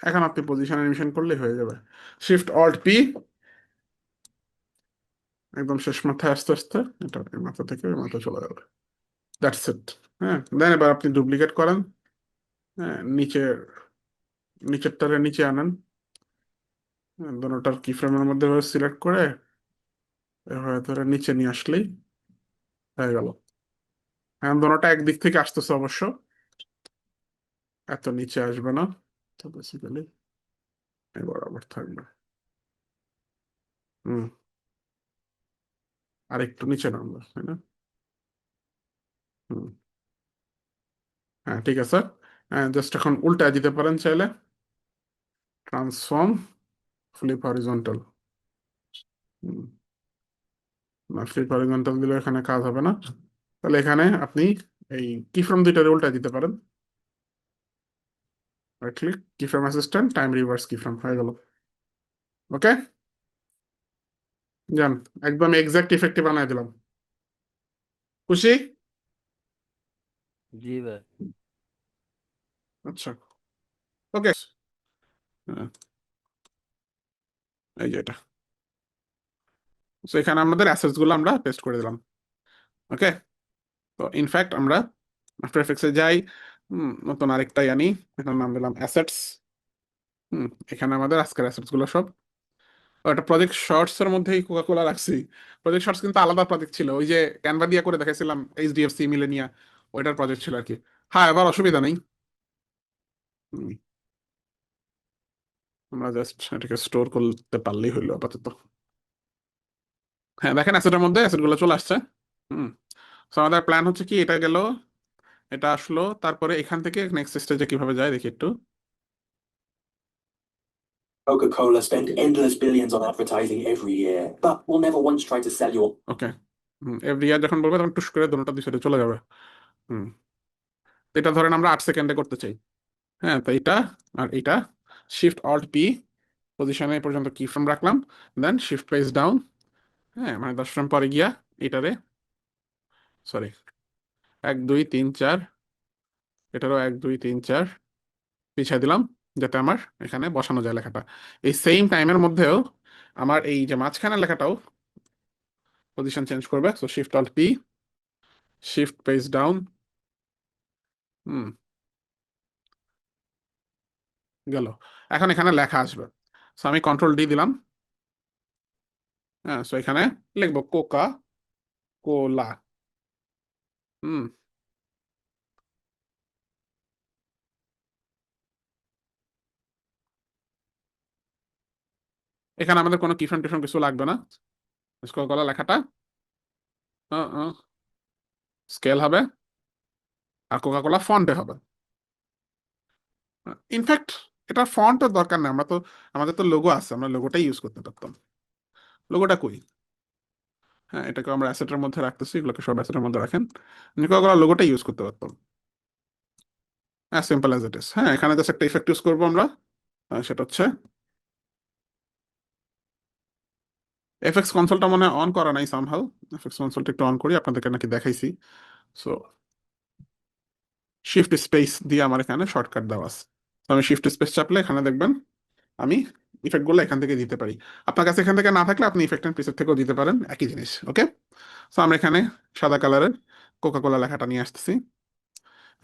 এখন আপনি পজিশন অ্যানিমেশন করলেই হয়ে যাবে। শিফট অল্ট পি, একদম শেষ মাথায় আস্তে আস্তে এটা এই মাথা থেকে ওই মাথা চলে যাবে। That's it. হ্যাঁ, দেন এবার আপনি ডুপ্লিকেট করেন। হ্যাঁ, নিচেরটারে নিচে আনেন। হ্যাঁ, দোনোটার কি ফ্রেমের মধ্যে সিলেক্ট করে এভাবে ধরে নিচে নিয়ে আসলেই হয়ে গেল। এখন দোনোটা একদিক থেকে আসতেছে অবশ্য, এত নিচে আসবে না, তো বেসিক্যালি বরাবর থাকবে। হুম, আর একটু নিচে নামবে, তাই না? হুম, হ্যাঁ ঠিক আছে। জাস্ট এখন উল্টা দিতে পারেন চাইলে, ট্রান্সফর্ম ফ্লিপ হরিজন্টাল। না, ফ্লিপ হরিজন্টাল দিলে এখানে কাজ হবে না। তাহলে এখানে আপনি এই কি ফ্রেম দুইটারে উল্টা দিতে পারেন। রাইট ক্লিক, কি ফ্রেম অ্যাসিস্ট্যান্ট, টাইম রিভার্স কি ফ্রেম, হয়ে গেল। ওকে, যান, একদম এক্সাক্ট ইফেক্টিভ বানাই দিলাম। খুশি? জি ভাই। আচ্ছা, ওকে। এই যে এটা, তো এখানে আমাদের অ্যাসেটস গুলো আমরা পেস্ট করে দিলাম। ওকে, তো ইনফ্যাক্ট আমরা আফটার এফেক্টসে যাই, নতুন আরেকটাই আনি, এটার নাম দিলাম অ্যাসেটস। এখানে আমাদের আজকের অ্যাসেটস গুলো সব, একটা প্রজেক্ট শর্টস এর মধ্যেই কোকা কোলা রাখছি। প্রজেক্ট শর্টস কিন্তু আলাদা প্রজেক্ট ছিল, ওই যে ক্যানভা দিয়ে করে দেখাইছিলাম, এইচডিএফসি মিলেনিয়া, ওইটার প্রজেক্ট ছিল আর কি। হ্যাঁ, এবার অসুবিধা নেই। হুম, আমরা জাস্ট এটাকে স্টোর করতে পারলেই হইলো আপাতত। হ্যাঁ, দেখেন অ্যাসেটের মধ্যে অ্যাসেট গুলো চলে আসছে। হুম, তো আমাদের প্ল্যান হচ্ছে কি, এটা গেল, এটা আসলো, তারপরে এখান থেকে নেক্সট স্টেজে কিভাবে যায় দেখি একটু। Coca-Cola spend endless billions on advertising every year, but will never once try to sell your okay, every year যখন বলবে তখন টুস করে দুটোটা দুই সাইডে চলে যাবে। হুম, তো এটা ধরেন আমরা 8 সেকেন্ডে করতে চাই। হ্যাঁ, তো এটা আর এটা, শিফট অল্ট পি, পজিশনে পর্যন্ত কি ফ্রেম রাখলাম, দেন শিফট পেজ ডাউন। হ্যাঁ, মানে 10 ফ্রেম পরে গিয়া এটারে, সরি, 1 2 3 4, এটারও 1 2 3 4 পিছিয়ে দিলাম, যাতে আমার এখানে বসানো যায় লেখাটা। এই সেম টাইমের মধ্যেও আমার এই যে মাঝখানের লেখাটাও পজিশন চেঞ্জ করবে। So shift alt P, shift page down. Hmm, গেল। এখন এখানে লেখা আসবে, সো আমি কন্ট্রোল ডি দিলাম। হ্যাঁ, সো এখানে লিখবো কোকা কোলা। হুম, এখানে আমাদের কোনো কিফ্রেম টিফ্রেম কিছু লাগবে না। কোকা কোলা লেখাটা স্কেল হবে, আর কোকা কোলা ফন্টে হবে। ইনফ্যাক্ট এটা ফন্টের দরকার নেই, আমরা তো, আমাদের তো লোগো আছে, আমরা লোগোটাই ইউজ করতে পারতাম। লোগোটা কই? হ্যাঁ, এটাকে আমরা অ্যাসেটের মধ্যে রাখতেছি, এগুলোকে সব অ্যাসেটের মধ্যে রাখেন। কোকা কোলা লোগোটা ইউজ করতে পারতাম। হ্যাঁ, সিম্পল অ্যাজ ইট ইজ। হ্যাঁ, এখানে জাস্ট একটা ইফেক্ট ইউজ করবো আমরা, সেটা হচ্ছে এফএক্স কনসোলটা মনে হয় অন করা নাই সামহাউ। এফএক্স কনসোলটা একটু অন করি, আপনাদেরকে নাকি দেখাইছি। সো শিফট স্পেস দিয়ে আমার এখানে শর্টকাট দেওয়া আছে। তো আমি শিফট স্পেস চাপলে এখানে দেখবেন আমি ইফেক্ট গুলো এখান থেকে দিতে পারি। আপনার কাছে এখান থেকে না থাকলে আপনি ইফেক্ট এন্ড প্রিসেট থেকেও দিতে পারেন, একই জিনিস। ওকে, সো আমরা এখানে সাদা কালারের কোকা কোলা লেখাটা নিয়ে আসতেছি।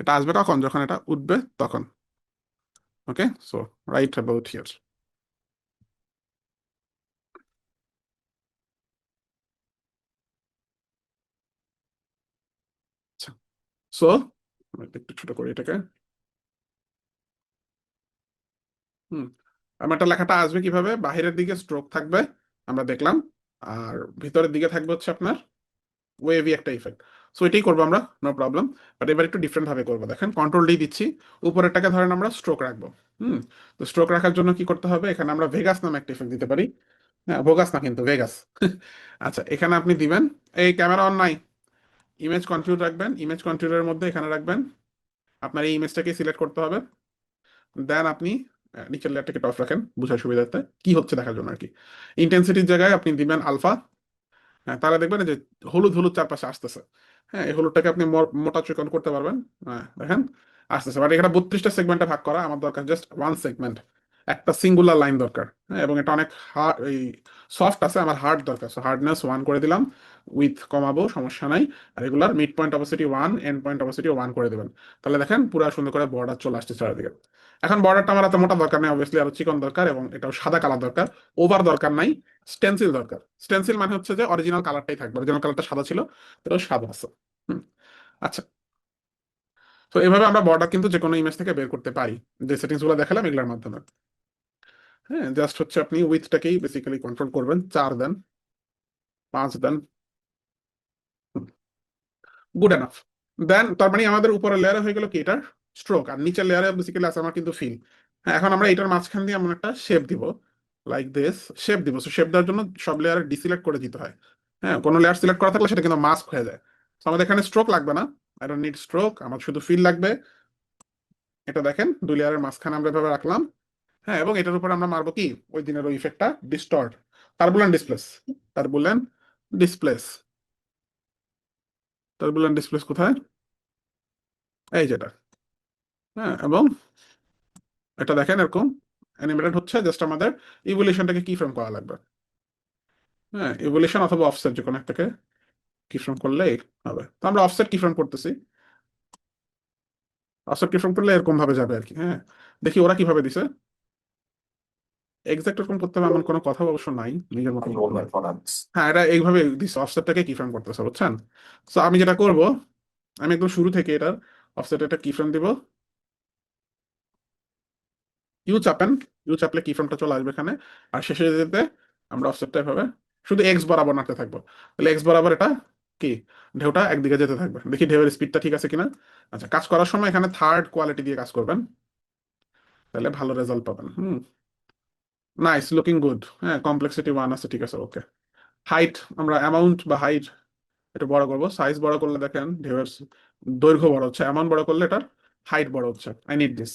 এটা আসবে কখন? যখন এটা উঠবে তখন। ওকে, সো রাইট অ্যাবাউট হিয়ার। আচ্ছা, সো একটু ছোট করি এটাকে। হুম, আমার একটা লেখাটা আসবে কিভাবে, বাহিরের দিকে স্ট্রোক থাকবে, আমরা দেখলাম, আর ভিতরের দিকে থাকবে হচ্ছে আপনার ওয়েভি একটা ইফেক্ট। সো এটাই করবো আমরা, নো প্রবলেম। বাট এবার একটু ডিফারেন্ট ভাবে করবো, দেখেন কন্ট্রোল ডি দিচ্ছি, উপরেরটাকে ধরেন আমরা স্ট্রোক রাখবো। হুম, তো স্ট্রোক রাখার জন্য কি করতে হবে, এখানে আমরা ভেগাস নামে একটা ইফেক্ট দিতে পারি। হ্যাঁ, ভোগাস না কিন্তু ভেগাস। আচ্ছা, এখানে আপনি দিবেন, এই ক্যামেরা অন নাই, ইমেজ কন্ট্রিবিউট রাখবেন, ইমেজ কন্ট্রিবিউটের মধ্যে এখানে রাখবেন, আপনার এই ইমেজটাকে সিলেক্ট করতে হবে। দেন আপনি নিচের লেয়ারটাকে টপ রাখেন, বুঝার সুবিধার্থে কি হচ্ছে দেখার জন্য আর কি। ইন্টেন্সিটির জায়গায় আপনি দিবেন আলফা, হ্যাঁ, তাহলে দেখবেন এই যে হলুদ হলুদ চারপাশে আসতেছে। হ্যাঁ, এই হলুদটাকে আপনি মোটা চিকন করতে পারবেন। হ্যাঁ, দেখেন আসতেছে। বাট এখানে 32টা সেগমেন্টে ভাগ করা, আমার দরকার জাস্ট ওয়ান সেগমেন্ট, একটা সিঙ্গুলার লাইন দরকার। হ্যাঁ, এবং এটা অনেক হার্ড, এই সফট আছে, আমার হার্ড দরকার। সো হার্ডনেস 1 করে দিলাম, উইথ কমাবো, সমস্যা নাই। আর এগুলার mid point opacity 1, end point opacity 1 করে দেবেন। তাহলে দেখেন পুরো সুন্দর করে বর্ডার চলে আসছে চারিদিকে। এখন বর্ডারটা আমার এত মোটা দরকার নেই, অবভিয়াসলি আরো চিকন দরকার, এবং এটাও সাদা কালার দরকার। ওভার দরকার নাই। স্টেন্সিল দরকার। স্টেন্সিল মানে হচ্ছে যে অরিজিনাল কালারটাই থাকবে, অরিজিনাল কালারটা সাদা ছিল, এটাও সাদা আছে। হুম, আচ্ছা। তো এভাবে আমরা বর্ডার কিন্তু যে কোনো ইমেজ থেকে বের করতে পারি, যে সেটিংস গুলো দেখালাম এগুলোর মাধ্যমে। হ্যাঁ, জাস্ট হচ্ছে আপনি উইথটাকেই বেসিক্যালি কন্ট্রোল করবেন, 4 দেন, 5 দেন, গুড এনাফ। দেন তার মানে আমাদের উপরের লেয়ারে হয়ে গেল কি এটার স্ট্রোক, আর নিচের লেয়ারে বেসিক্যালি আছে আমার কিন্তু ফিল। হ্যাঁ, এখন আমরা এটার মাঝখান দিয়ে এমন একটা শেপ দিব, লাইক দিস শেপ দিব। সো শেপ দেওয়ার জন্য সব লেয়ারে ডিসিলেক্ট করে দিতে হয়। হ্যাঁ, কোনো লেয়ার সিলেক্ট করা থাকলে সেটা কিন্তু মাস্ক হয়ে যায়। তো আমাদের এখানে স্ট্রোক লাগবে না, আই ডোন্ট নিড স্ট্রোক, আমার শুধু ফিল লাগবে। এটা দেখেন 2 লেয়ারের মাঝখানে আমরা এভাবে রাখলাম। হ্যাঁ, এবং এটার উপর আমরা মারবো কি ওই দিনের ওই ইফেক্টটা, distort, turbulent displace. Turbulent displace, turbulent displace কোথায়? এই যেটা। হ্যাঁ, এবং এটা দেখেন এরকম অ্যানিমেটেড হচ্ছে, জাস্ট আমাদের ইভলিউশনটাকে কি ফ্রেম করা লাগবে। হ্যাঁ, ইভলিউশন অথবা অফসেট যে কোনো একটাকে কি ফ্রেম করলেই হবে। তো আমরা অফসেট কি ফ্রেম করতেছি, অফসেট কি ফ্রেম করলে এরকম ভাবে যাবে আর কি। হ্যাঁ, দেখি ওরা কিভাবে দিছে। এক্সাক্ট এরকম করতে হবে এমন কোনো কথা অবশ্য নাই, নিজের মতো Having করতে all হবে। their products. হ্যাঁ, এটা এইভাবে দিছে, অফসেটটাকে কি ফ্রেম করতেছে, বুঝছেন? তো আমি যেটা করব, আমি একদম শুরু থেকে এটার অফসেট একটা কি ফ্রেম দিব। ইউ চাপেন, ইউ চাপলে কি ফ্রেমটা চলে আসবে এখানে। আর শেষে যেতে আমরা অফসেটটা এভাবে শুধু এক্স বরাবর নাড়তে থাকবো। তাহলে এক্স বরাবর এটা কি ঢেউটা একদিকে যেতে থাকবে, দেখি ঢেউয়ের স্পিডটা ঠিক আছে কিনা। আচ্ছা, কাজ করার সময় এখানে থার্ড কোয়ালিটি দিয়ে কাজ করবেন, তাহলে ভালো রেজাল্ট পাবেন। Nice, looking good. হ্যাঁ, কমপ্লেক্সিটি 1 আছে, ঠিক আছে, ওকে। হাইট আমরা অ্যামাউন্ট বা হাইট এটা বড় করবো। সাইজ বড় করলে দেখেন ঢেউয়ের দৈর্ঘ্য বড় হচ্ছে, অ্যামাউন্ট বড় করলে এটার হাইট বড় হচ্ছে। আই নিড দিস,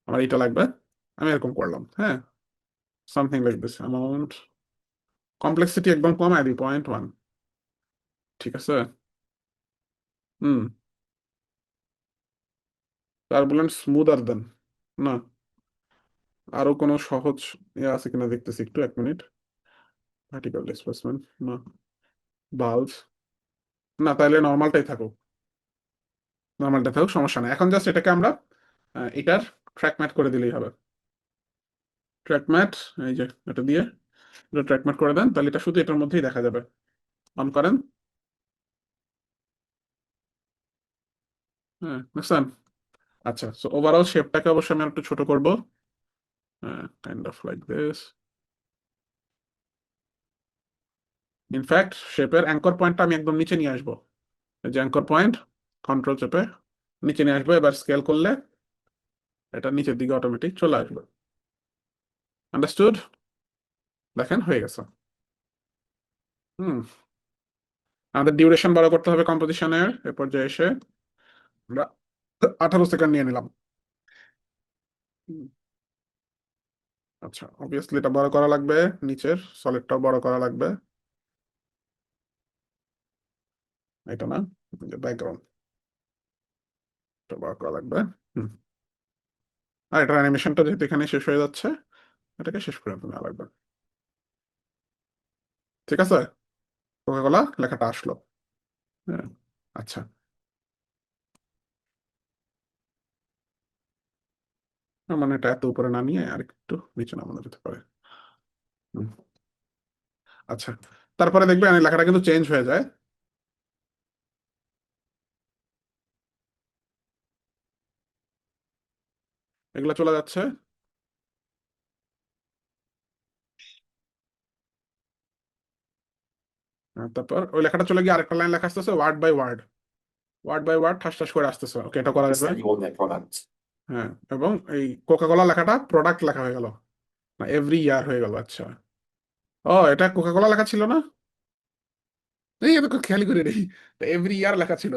আমার এটা লাগবে, আমি এরকম করলাম। হ্যাঁ, something like this. Amount, complexity একদম কমায় দিই, 0.1, ঠিক আছে। হুম, টার্বুলেন্ট স্মুদার দেন না, আরো কোনো সহজ ইয়ে আছে কিনা দেখতেছি একটু, 1 মিনিট। ভার্টিক্যাল ডিসপ্লেসমেন্ট না, বাল্ব না, তাহলে নর্মালটাই থাকুক, নর্মালটা থাকুক, সমস্যা নাই। এখন জাস্ট এটাকে আমরা এটার ট্র্যাক ম্যাট করে দিলেই হবে। ট্র্যাক ম্যাট, এই যে এটা দিয়ে এটা ট্র্যাক ম্যাট করে দেন, তাহলে এটা শুধু এটার মধ্যেই দেখা যাবে। অন করেন। হ্যাঁ, বুঝছেন? আচ্ছা, সো ওভারঅল শেপটাকে অবশ্যই আমি একটু ছোট করবো, kind of like this. In fact শেপের অ্যাঙ্কর পয়েন্টটা আমি একদম নিচে নিয়ে আসবো, এই যে অ্যাঙ্কর পয়েন্ট, কন্ট্রোল চেপে নিচে নিয়ে আসবো। এবার স্কেল করলে এটা নিচের দিকে অটোমেটিক চলে আসবে। আন্ডারস্টুড? দেখেন হয়ে গেছে। হুম, আমাদের ডিউরেশন বড় করতে হবে কম্পোজিশনের, এ পর্যায়ে এসে আমরা 18 সেকেন্ড নিয়ে নিলাম। হুম, আচ্ছা, অবভিয়াসলি এটা বড় করা লাগবে, নিচের সলিডটাও বড় করা লাগবে। এটা না, ব্যাকগ্রাউন্ড বড় করা লাগবে। হুম, আর এটার অ্যানিমেশনটা যেহেতু এখানে শেষ হয়ে যাচ্ছে, এটাকে শেষ করে নেওয়া লাগবে। ঠিক আছে, কোকাকোলা লেখাটা আসলো। হ্যাঁ, আচ্ছা। মানে এটা এত উপরে নামিয়ে আর একটু নিচে নামানো যেতে পারে। হুম, আচ্ছা। তারপরে দেখবেন এই লেখাটা কিন্তু চেঞ্জ হয়ে যায়। এগুলো চলে যাচ্ছে। তারপর ওই লেখাটা চলে গিয়ে আরেকটা লাইন লেখা আসতেছে, word by word, word by word ঠাস ঠাস করে আসতেছে। ওকে, এটা করা যাবে। Sell you all their products. হ্যাঁ, এবং এই কোকাকোলা লেখাটা প্রোডাক্ট লেখা হয়ে গেল, না এভরি ইয়ার হয়ে গেল। আচ্ছা, ও এটা কোকাকোলা লেখা ছিল না, এই এত খেয়াল করে নেই। এভরি ইয়ার লেখা ছিল।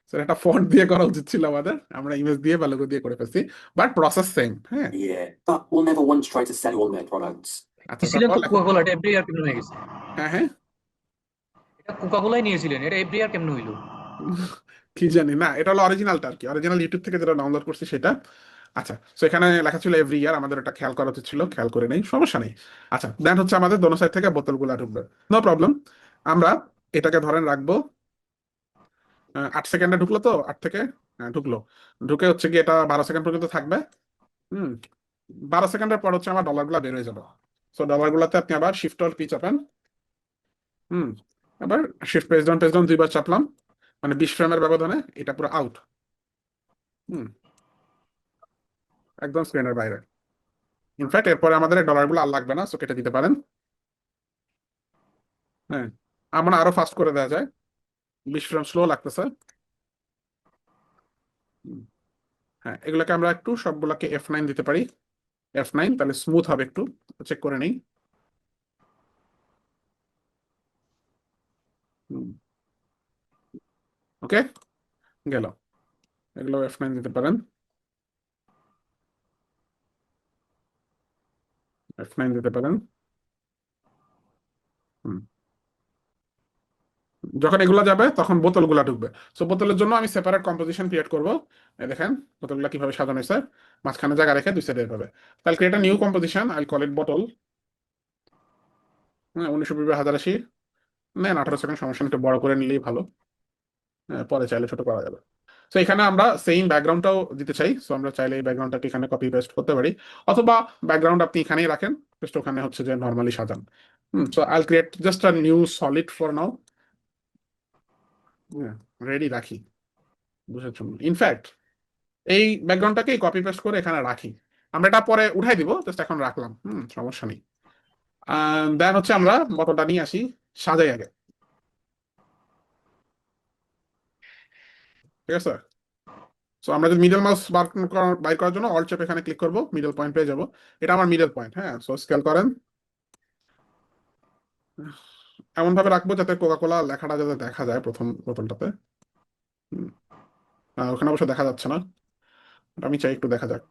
স্যার, একটা ফন্ট দিয়ে করা উচিত ছিল আমাদের, আমরা ইমেজ দিয়ে বা লোগো দিয়ে করে ফেলছি, বাট প্রসেস সেম। হ্যাঁ, Yeah, but we'll never once try to sell you all their products. আচ্ছা, ছিলেন তারপর তো লেখা। কোকা কোলা এটা এভরি ইয়ার কেন হয়ে গেছে? হ্যাঁ, হ্যাঁ, কোকাকোলাই নিয়েছিলেন, এটা এভরি ইয়ার কেমনে হইলো? কি জানি না, এটা হলো অরিজিনালটা আর কি, অরিজিনাল ইউটিউব থেকে যেটা ডাউনলোড করছি সেটা। আচ্ছা, তো এখানে লেখা ছিল এভরি ইয়ার, আমাদের এটা খেয়াল করা উচিত ছিল, খেয়াল করে নেই, সমস্যা নেই। আচ্ছা, দেন হচ্ছে আমাদের দোনো সাইড থেকে বোতলগুলো ঢুকবে, নো প্রবলেম। আমরা এটাকে ধরেন রাখবো 8 সেকেন্ডে, ঢুকলো তো 8 থেকে, হ্যাঁ ঢুকলো, ঢুকে হচ্ছে কি এটা 12 সেকেন্ড পর্যন্ত থাকবে। হুম, 12 সেকেন্ডের পর হচ্ছে আমার ডলারগুলো বের হয়ে যাবে। সো ডলারগুলোতে আপনি আবার শিফট অর পি চাপেন। হুম, আবার শিফট পেজ ডাউন 2 বার চাপলাম, মানে 20 ফ্রেমের ব্যবধানে এটা পুরো আউট। হুম, একদম স্ক্রিনের বাইরে। ইনফ্যাক্ট এরপরে আমাদের এই ডলারগুলো আর লাগবে না, সো কেটে দিতে পারেন। হ্যাঁ, আমরা আরো ফাস্ট করে দেওয়া যায়, 20 ফ্রেম স্লো লাগতেছে। হুম, হ্যাঁ, এগুলোকে আমরা একটু সবগুলোকে F9 দিতে পারি, F9, তাহলে স্মুথ হবে একটু, চেক করে নেই। ওকে, গেল, এগুলো F9 দিতে পারেন, F9 দিতে পারেন। হুম, যখন এগুলো যাবে তখন বোতলগুলো ঢুকবে। সো বোতলের জন্য আমি সেপারেট কম্পোজিশন ক্রিয়েট করবো। এই দেখেন বোতলগুলো কিভাবে সাজানো হয়েছে, মাঝখানে জায়গা রেখে 2 সাইডে এভাবে। তাহলে create new composition, I call it বোতল। হ্যাঁ, 1920 1080, নেন 18 সেকেন্ড, সমস্যা নেই, একটু বড় করে নিলেই ভালো। হ্যাঁ, পরে চাইলে ছোট করা যাবে। তো এখানে আমরা সেম ব্যাকগ্রাউন্ডটাও দিতে চাই, সো আমরা চাইলে এই ব্যাকগ্রাউন্ডটাকে এখানে কপি পেস্ট করতে পারি, অথবা ব্যাকগ্রাউন্ড আপনি এখানেই রাখেন, জাস্ট ওখানে হচ্ছে যে নর্মালি সাজান। So I create just a new solid for now. হ্যাঁ, রেডি রাখি, বুঝেছেন? ইনফ্যাক্ট এই ব্যাকগ্রাউন্ডটাকে কপি পেস্ট করে এখানে রাখি, আমরা এটা পরে উঠাই দিব, জাস্ট এখন রাখলাম, সমস্যা নেই। দেন হচ্ছে আমরা বোতলটা নিয়ে আসি, সাজাই আগে, ঠিক আছে? সো আমরা যদি মিডল মাউস বাইর করার জন্য অল্ট চেপে এখানে ক্লিক করব, মিডল পয়েন্ট পেয়ে যাব। এটা আমার মিডল পয়েন্ট, হ্যাঁ। সো স্কেল করেন, এমন ভাবে রাখবো যাতে কোকা কোলা লেখাটা যাতে দেখা যায় প্রথম বোতলটাতে। হুম, ওখানে অবশ্য দেখা যাচ্ছে না, but আমি চাই একটু দেখা যাক।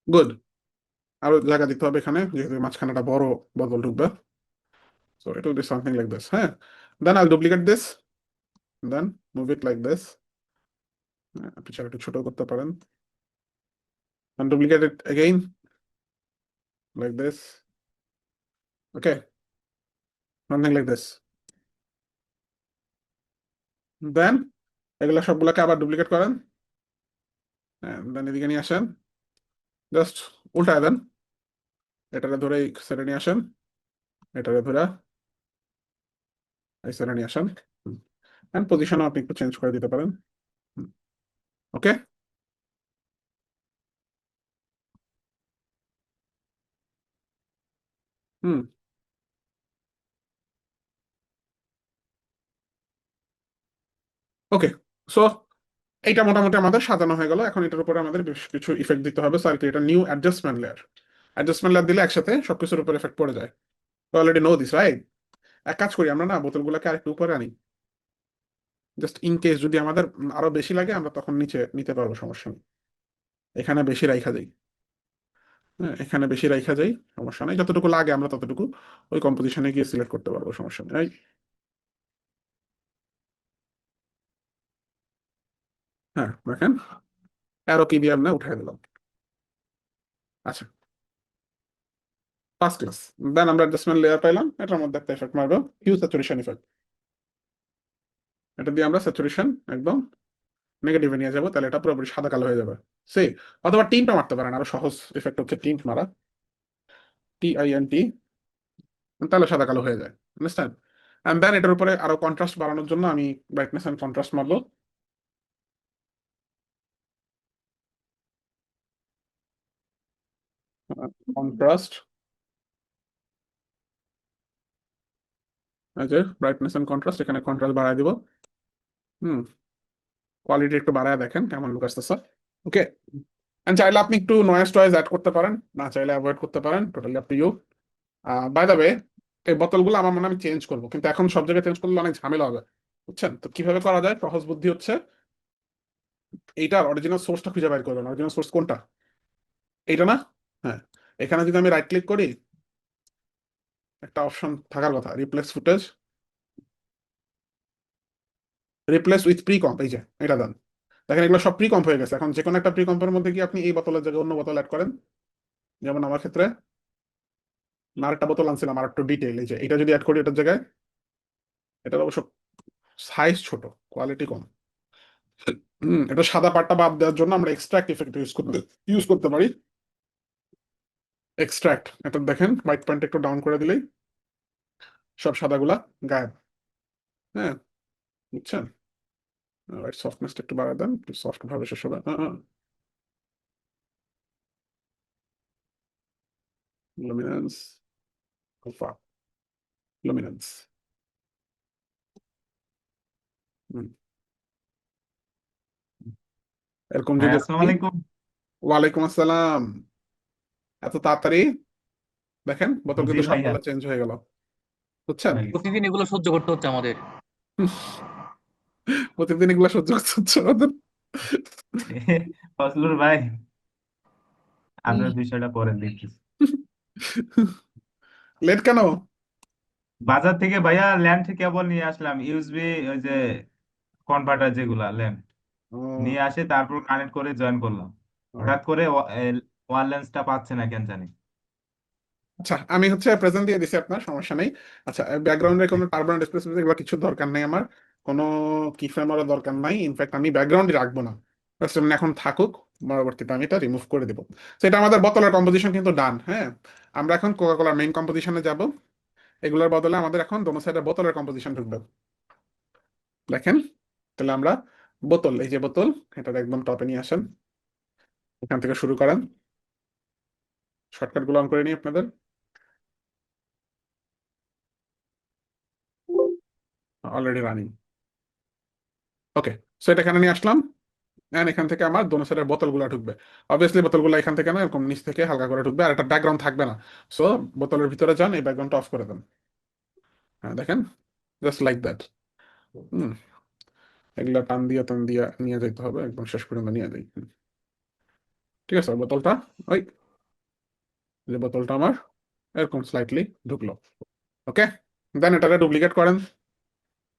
গুড, আরো জায়গা দিতে হবে এখানে, যেহেতু মাঝখানে একটা বড় বোতল ঢুকবে। So it will be something like this, হ্যাঁ। Then I duplicate this, then move it like this. আপনি চাইলে একটু ছোট করতে পারেন, and duplicate it again like this. Okay, something like this. Then এগুলা সবগুলোকে আবার ডুপ্লিকেট করেন, দেন এদিকে নিয়ে আসেন, জাস্ট উল্টায় দেন, এটারে ধরে এই সাইডে নিয়ে আসেন, এটারে ধরে এই সাইডে নিয়ে আসেন, এন্ড পজিশনও আপনি একটু চেঞ্জ করে দিতে পারেন। ওকে, হুম, ওকে। সো এইটা মোটামুটি আমাদের সাজানো হয়ে গেল, এখন এটার উপরে আমাদের বেশ কিছু ইফেক্ট দিতে হবে। সো আর কি, এটা new adjustment layer, adjustment layer দিলে একসাথে সবকিছুর উপর এফেক্ট পড়ে যায়। Already no this, right? এক কাজ করি আমরা, না বোতলগুলোকে আরেকটু উপরে আনি, জাস্ট ইন কেস যদি আমাদের আরো বেশি লাগে আমরা তখন নিচে নিতে পারবো, সমস্যা নেই। এখানে বেশি রাইখা যাই, হ্যাঁ এখানে বেশি রাইখা যাই, সমস্যা নেই, যতটুকু লাগে আমরা ততটুকু ওই কম্পোজিশনে গিয়ে সিলেক্ট করতে পারবো, সমস্যা নেই, right? হ্যাঁ দেখেন, অ্যারো কি দিয়ে আমরা উঠাই দিলাম। আচ্ছা, ফার্স্ট ক্লাস। দেন আমরা অ্যাডজাস্টমেন্ট লেয়ার পাইলাম, এটার মধ্যে একটা এফেক্ট মারবো, হিউ স্যাচুরেশন ইফেক্ট। এটা দিয়ে আমরা স্যাচুরেশন একদম নেগেটিভে নিয়ে যাবো, তাহলে এটা পুরোপুরি সাদা কালো হয়ে যাবে। সে, অথবা টিন্টও মারতে পারেন, আরো সহজ ইফেক্ট হচ্ছে টিন্ট মারা, TINT, তাহলে সাদা কালো হয়ে যায়, আন্ডারস্ট্যান্ড? এন্ড দেন এটার উপরে আরো কন্ট্রাস্ট বাড়ানোর জন্য আমি ব্রাইটনেস এন্ড কন্ট্রাস্ট মারবো। কন্ট্রাস্ট, এই যে ব্রাইটনেস এন্ড কন্ট্রাস্ট, এখানে কন্ট্রাস্ট বাড়ায় দিব। হুম, কোয়ালিটি একটু বাড়ায় দেখেন কেমন লুক আসতেছে। ওকে, এন্ড চাইলে আপনি একটু নয়েজ টয়েজ অ্যাড করতে পারেন, না চাইলে অ্যাভয়েড করতে পারেন, totally up to you. By the way, এই বোতলগুলো আমার মনে হয় আমি চেঞ্জ করবো, কিন্তু এখন সব জায়গায় চেঞ্জ করলে অনেক ঝামেলা হবে, বুঝছেন? তো কিভাবে করা যায়, সহজ বুদ্ধি হচ্ছে এইটার অরিজিনাল সোর্সটা খুঁজে বের করবেন। অরিজিনাল সোর্স কোনটা? এইটা না? হ্যাঁ, এখানে যদি আমি রাইট ক্লিক করি, একটা অপশন থাকার কথা, replace footage, replace with pre comp, এই যে এটা দেন। দেখেন এগুলো সব প্রি কম্প হয়ে গেছে। এখন যে কোনো একটা প্রি কম্পের মধ্যে কি আপনি এই বোতলের জায়গায় অন্য বোতল অ্যাড করেন, যেমন আমার ক্ষেত্রে আর একটা বোতল আনছিলাম আর একটু ডিটেইল, এই যে এটা যদি অ্যাড করি এটার জায়গায়, এটার অবশ্য সাইজ ছোট, কোয়ালিটি কম। এটা সাদা পাটটা বাদ দেওয়ার জন্য আমরা এক্সট্রাক্ট ইফেক্ট ইউজ করতে পারি। এক্সট্রাক্ট, এটা দেখেন হোয়াইট পয়েন্ট একটু ডাউন করে দিলেই সব সাদাগুলা গায়েব। হ্যাঁ, বুঝছেন? হোয়াইট সফটনেসটা একটু বাড়ায় দেন, একটু সফট ভাবে শেষ হবে। Luminance, alpha, luminance. এরকম ভাই যদি আসসালামু আলাইকুম। ওয়ালাইকুম আসসালাম। এত তাড়াতাড়ি? দেখেন বোতল জি কিন্তু ভাইয়া, সবগুলো চেঞ্জ হয়ে গেল, বুঝছেন? হয়ে গেছে। প্রতিদিন এগুলো সহ্য করতে হচ্ছে আমাদের। প্রতিদিন এগুলো সহ্য করতে হচ্ছে আমাদের। ফজলুর ভাই, আপনার বিষয়টা পরে দেখতেছি। লেট কেন? বাজার থেকে ভাইয়া ল্যাম্প থেকে কেবল নিয়ে আসলাম, ইউএসবি ওই যে কনভার্টার যেগুলা ল্যাম্প ও, নিয়ে আসে, তারপর কানেক্ট করে জয়েন করলাম। ও। হঠাৎ করে ওয়ার লেন্সটা পাচ্ছে না কেন জানি। আচ্ছা, আমি হচ্ছে প্রেজেন্ট দিয়ে দিছি, আপনার সমস্যা নেই। আচ্ছা, ব্যাকগ্রাউন্ডে কোনো টার্বুলেন্ট স্পেস এগুলো কিছু দরকার নেই আমার, কোনো কি ফ্রেমেরও দরকার নাই। ইনফ্যাক্ট আমি ব্যাকগ্রাউন্ডে রাখবো না, Just এমনি এখন থাকুক, পরবর্তীতে আমি এটা রিমুভ করে দেবো। সেটা আমাদের বোতলের কম্পোজিশন কিন্তু ডান। হ্যাঁ, আমরা এখন কোকা কোলার মেইন কম্পোজিশনে যাব। এগুলোর বদলে আমাদের এখন দোনো সাইডে বোতলের কম্পোজিশন ঢুকবে। দেখেন, তাহলে আমরা বোতল, এই যে বোতল, এটার একদম টপে নিয়ে আসেন, এখান থেকে শুরু করেন। শর্টকাট গুলো অন করে নিই আপনাদের, অলরেডি রানিং। ওকে, সো এটা এখানে নিয়ে আসলাম। এন্ড এখান থেকে আমার দোনো সাইডের বোতলগুলো ঢুকবে। অবভিয়াসলি বোতলগুলো এখান থেকে না, এরকম নিচ থেকে হালকা করে ঢুকবে, আর একটা ব্যাকগ্রাউন্ড থাকবে না। সো বোতলের ভিতরে যান, এই ব্যাকগ্রাউন্ডটা অফ করে দেন। হ্যাঁ, দেখেন, জাস্ট লাইক দ্যাট। হুম, এগুলা টান দিয়ে টান দিয়ে নিয়ে যেতে হবে, একদম শেষ পর্যন্ত নিয়ে যাই। ঠিক আছে, বোতলটা, ওই যে বোতলটা আমার এরকম স্লাইটলি ঢুকলো। ওকে, দেন এটারে ডুপ্লিকেট করেন।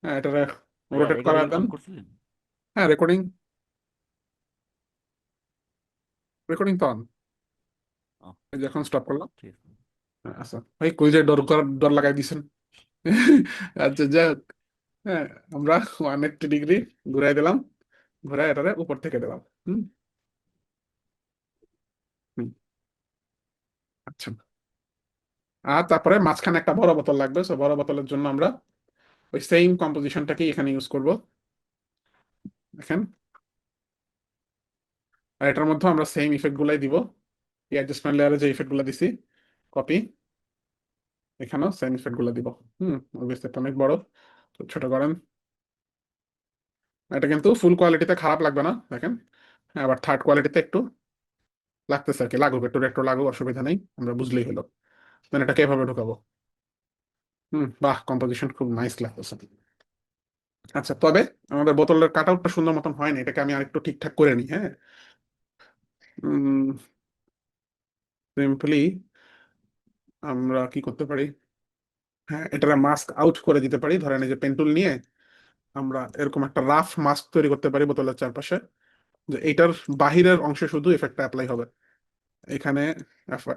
হ্যাঁ, এটারে ভাইয়া রোটেট করা রেকর্ডিং দেন। অন করছিলেন? হ্যাঁ, রেকর্ডিং, রেকর্ডিং তো on। ও, এই যে এখন স্টপ করলাম। ঠিক আছে। হ্যাঁ, আচ্ছা ভাই, কই যে ডর করার ডর লাগাই দিছেন। আচ্ছা, যাই হোক। হ্যাঁ, আমরা 180 ডিগ্রি ঘুরাই দিলাম, ঘুরাই এটারে উপর থেকে দিলাম। হুম, হুম, আচ্ছা। আর তারপরে মাঝখানে একটা বড় বোতল লাগবে, সো বড় বোতলের জন্য আমরা ওই সেম কম্পোজিশনটাকে এখানে ইউজ করব। দেখেন, আর এটার মধ্যে আমরা সেম ইফেক্ট গুলাই দিব। এই অ্যাডজাস্টমেন্ট লেয়ারে যে ইফেক্ট গুলো দিছি, কপি, এখানেও সেম ইফেক্ট গুলো দিব। অবভিয়াসলি এটা অনেক বড়, তো ছোট করেন। এটা কিন্তু ফুল কোয়ালিটিতে খারাপ লাগবে না, দেখেন। হ্যাঁ, আবার থার্ড কোয়ালিটিতে একটু লাগতেছে আর কি, লাগুক একটু, একটু লাগুক, অসুবিধা নেই, আমরা বুঝলেই হলো। দেন এটাকে এভাবে ঢুকাবো। বাহ, কম্পোজিশন খুব নাইস লাগতেছে। আচ্ছা, তবে আমাদের বোতলের কাট আউটটা সুন্দর মতন হয়নি, এটাকে আমি আরেকটু ঠিকঠাক করে নিই। হ্যাঁ, সিম্পলি আমরা কি করতে পারি, হ্যাঁ, এটারে মাস্ক আউট করে দিতে পারি। ধরেন এই যে পেন্টুল নিয়ে আমরা এরকম একটা রাফ মাস্ক তৈরি করতে পারি বোতলের চারপাশে, যে এইটার বাহিরের অংশে শুধু এফেক্টটা অ্যাপ্লাই হবে, এখানে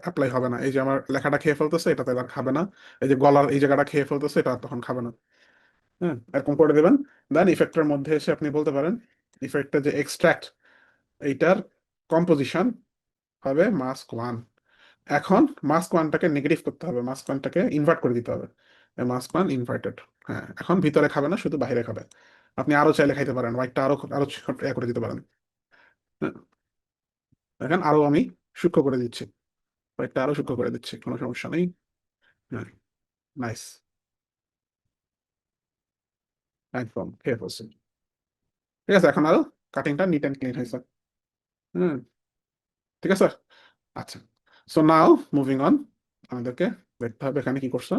অ্যাপ্লাই হবে না। এই যে আমার লেখাটা খেয়ে ফেলতেছে, এটাতে আর খাবে না। এই যে গলার এই জায়গাটা খেয়ে ফেলতেছে, এটা আর তখন খাবে না। হ্যাঁ, এরকম করে দেবেন। দেন ইফেক্টের মধ্যে এসে আপনি বলতে পারেন, ইফেক্টের যে এক্সট্রাক্ট, এইটার কম্পোজিশন হবে মাস্ক 1। এখন মাস্ক 1টাকে নেগেটিভ করতে হবে, মাস্ক 1টাকে ইনভার্ট করে দিতে হবে। Mask 1 inverted. হ্যাঁ, এখন ভিতরে খাবে না, শুধু বাইরে খাবে। আপনি আরো চাইলে খাইতে পারেন, হোয়াইটটা আরো আরো করে দিতে পারেন। হ্যাঁ, দেখেন আরো আমি সূক্ষ্ম করে দিচ্ছি, হোয়াইটটা আরো সূক্ষ্ম করে দিচ্ছি, কোনো সমস্যা নেই। হ্যাঁ, নাইস, একদম খেয়ে ফেলছি। ঠিক আছে, এখন আরো কাটিংটা নিট অ্যান্ড ক্লিন হয়েছে। হুম, ঠিক আছে। আচ্ছা, সো নাও মুভিং অন, আমাদেরকে দেখতে হবে এখানে কি করছে।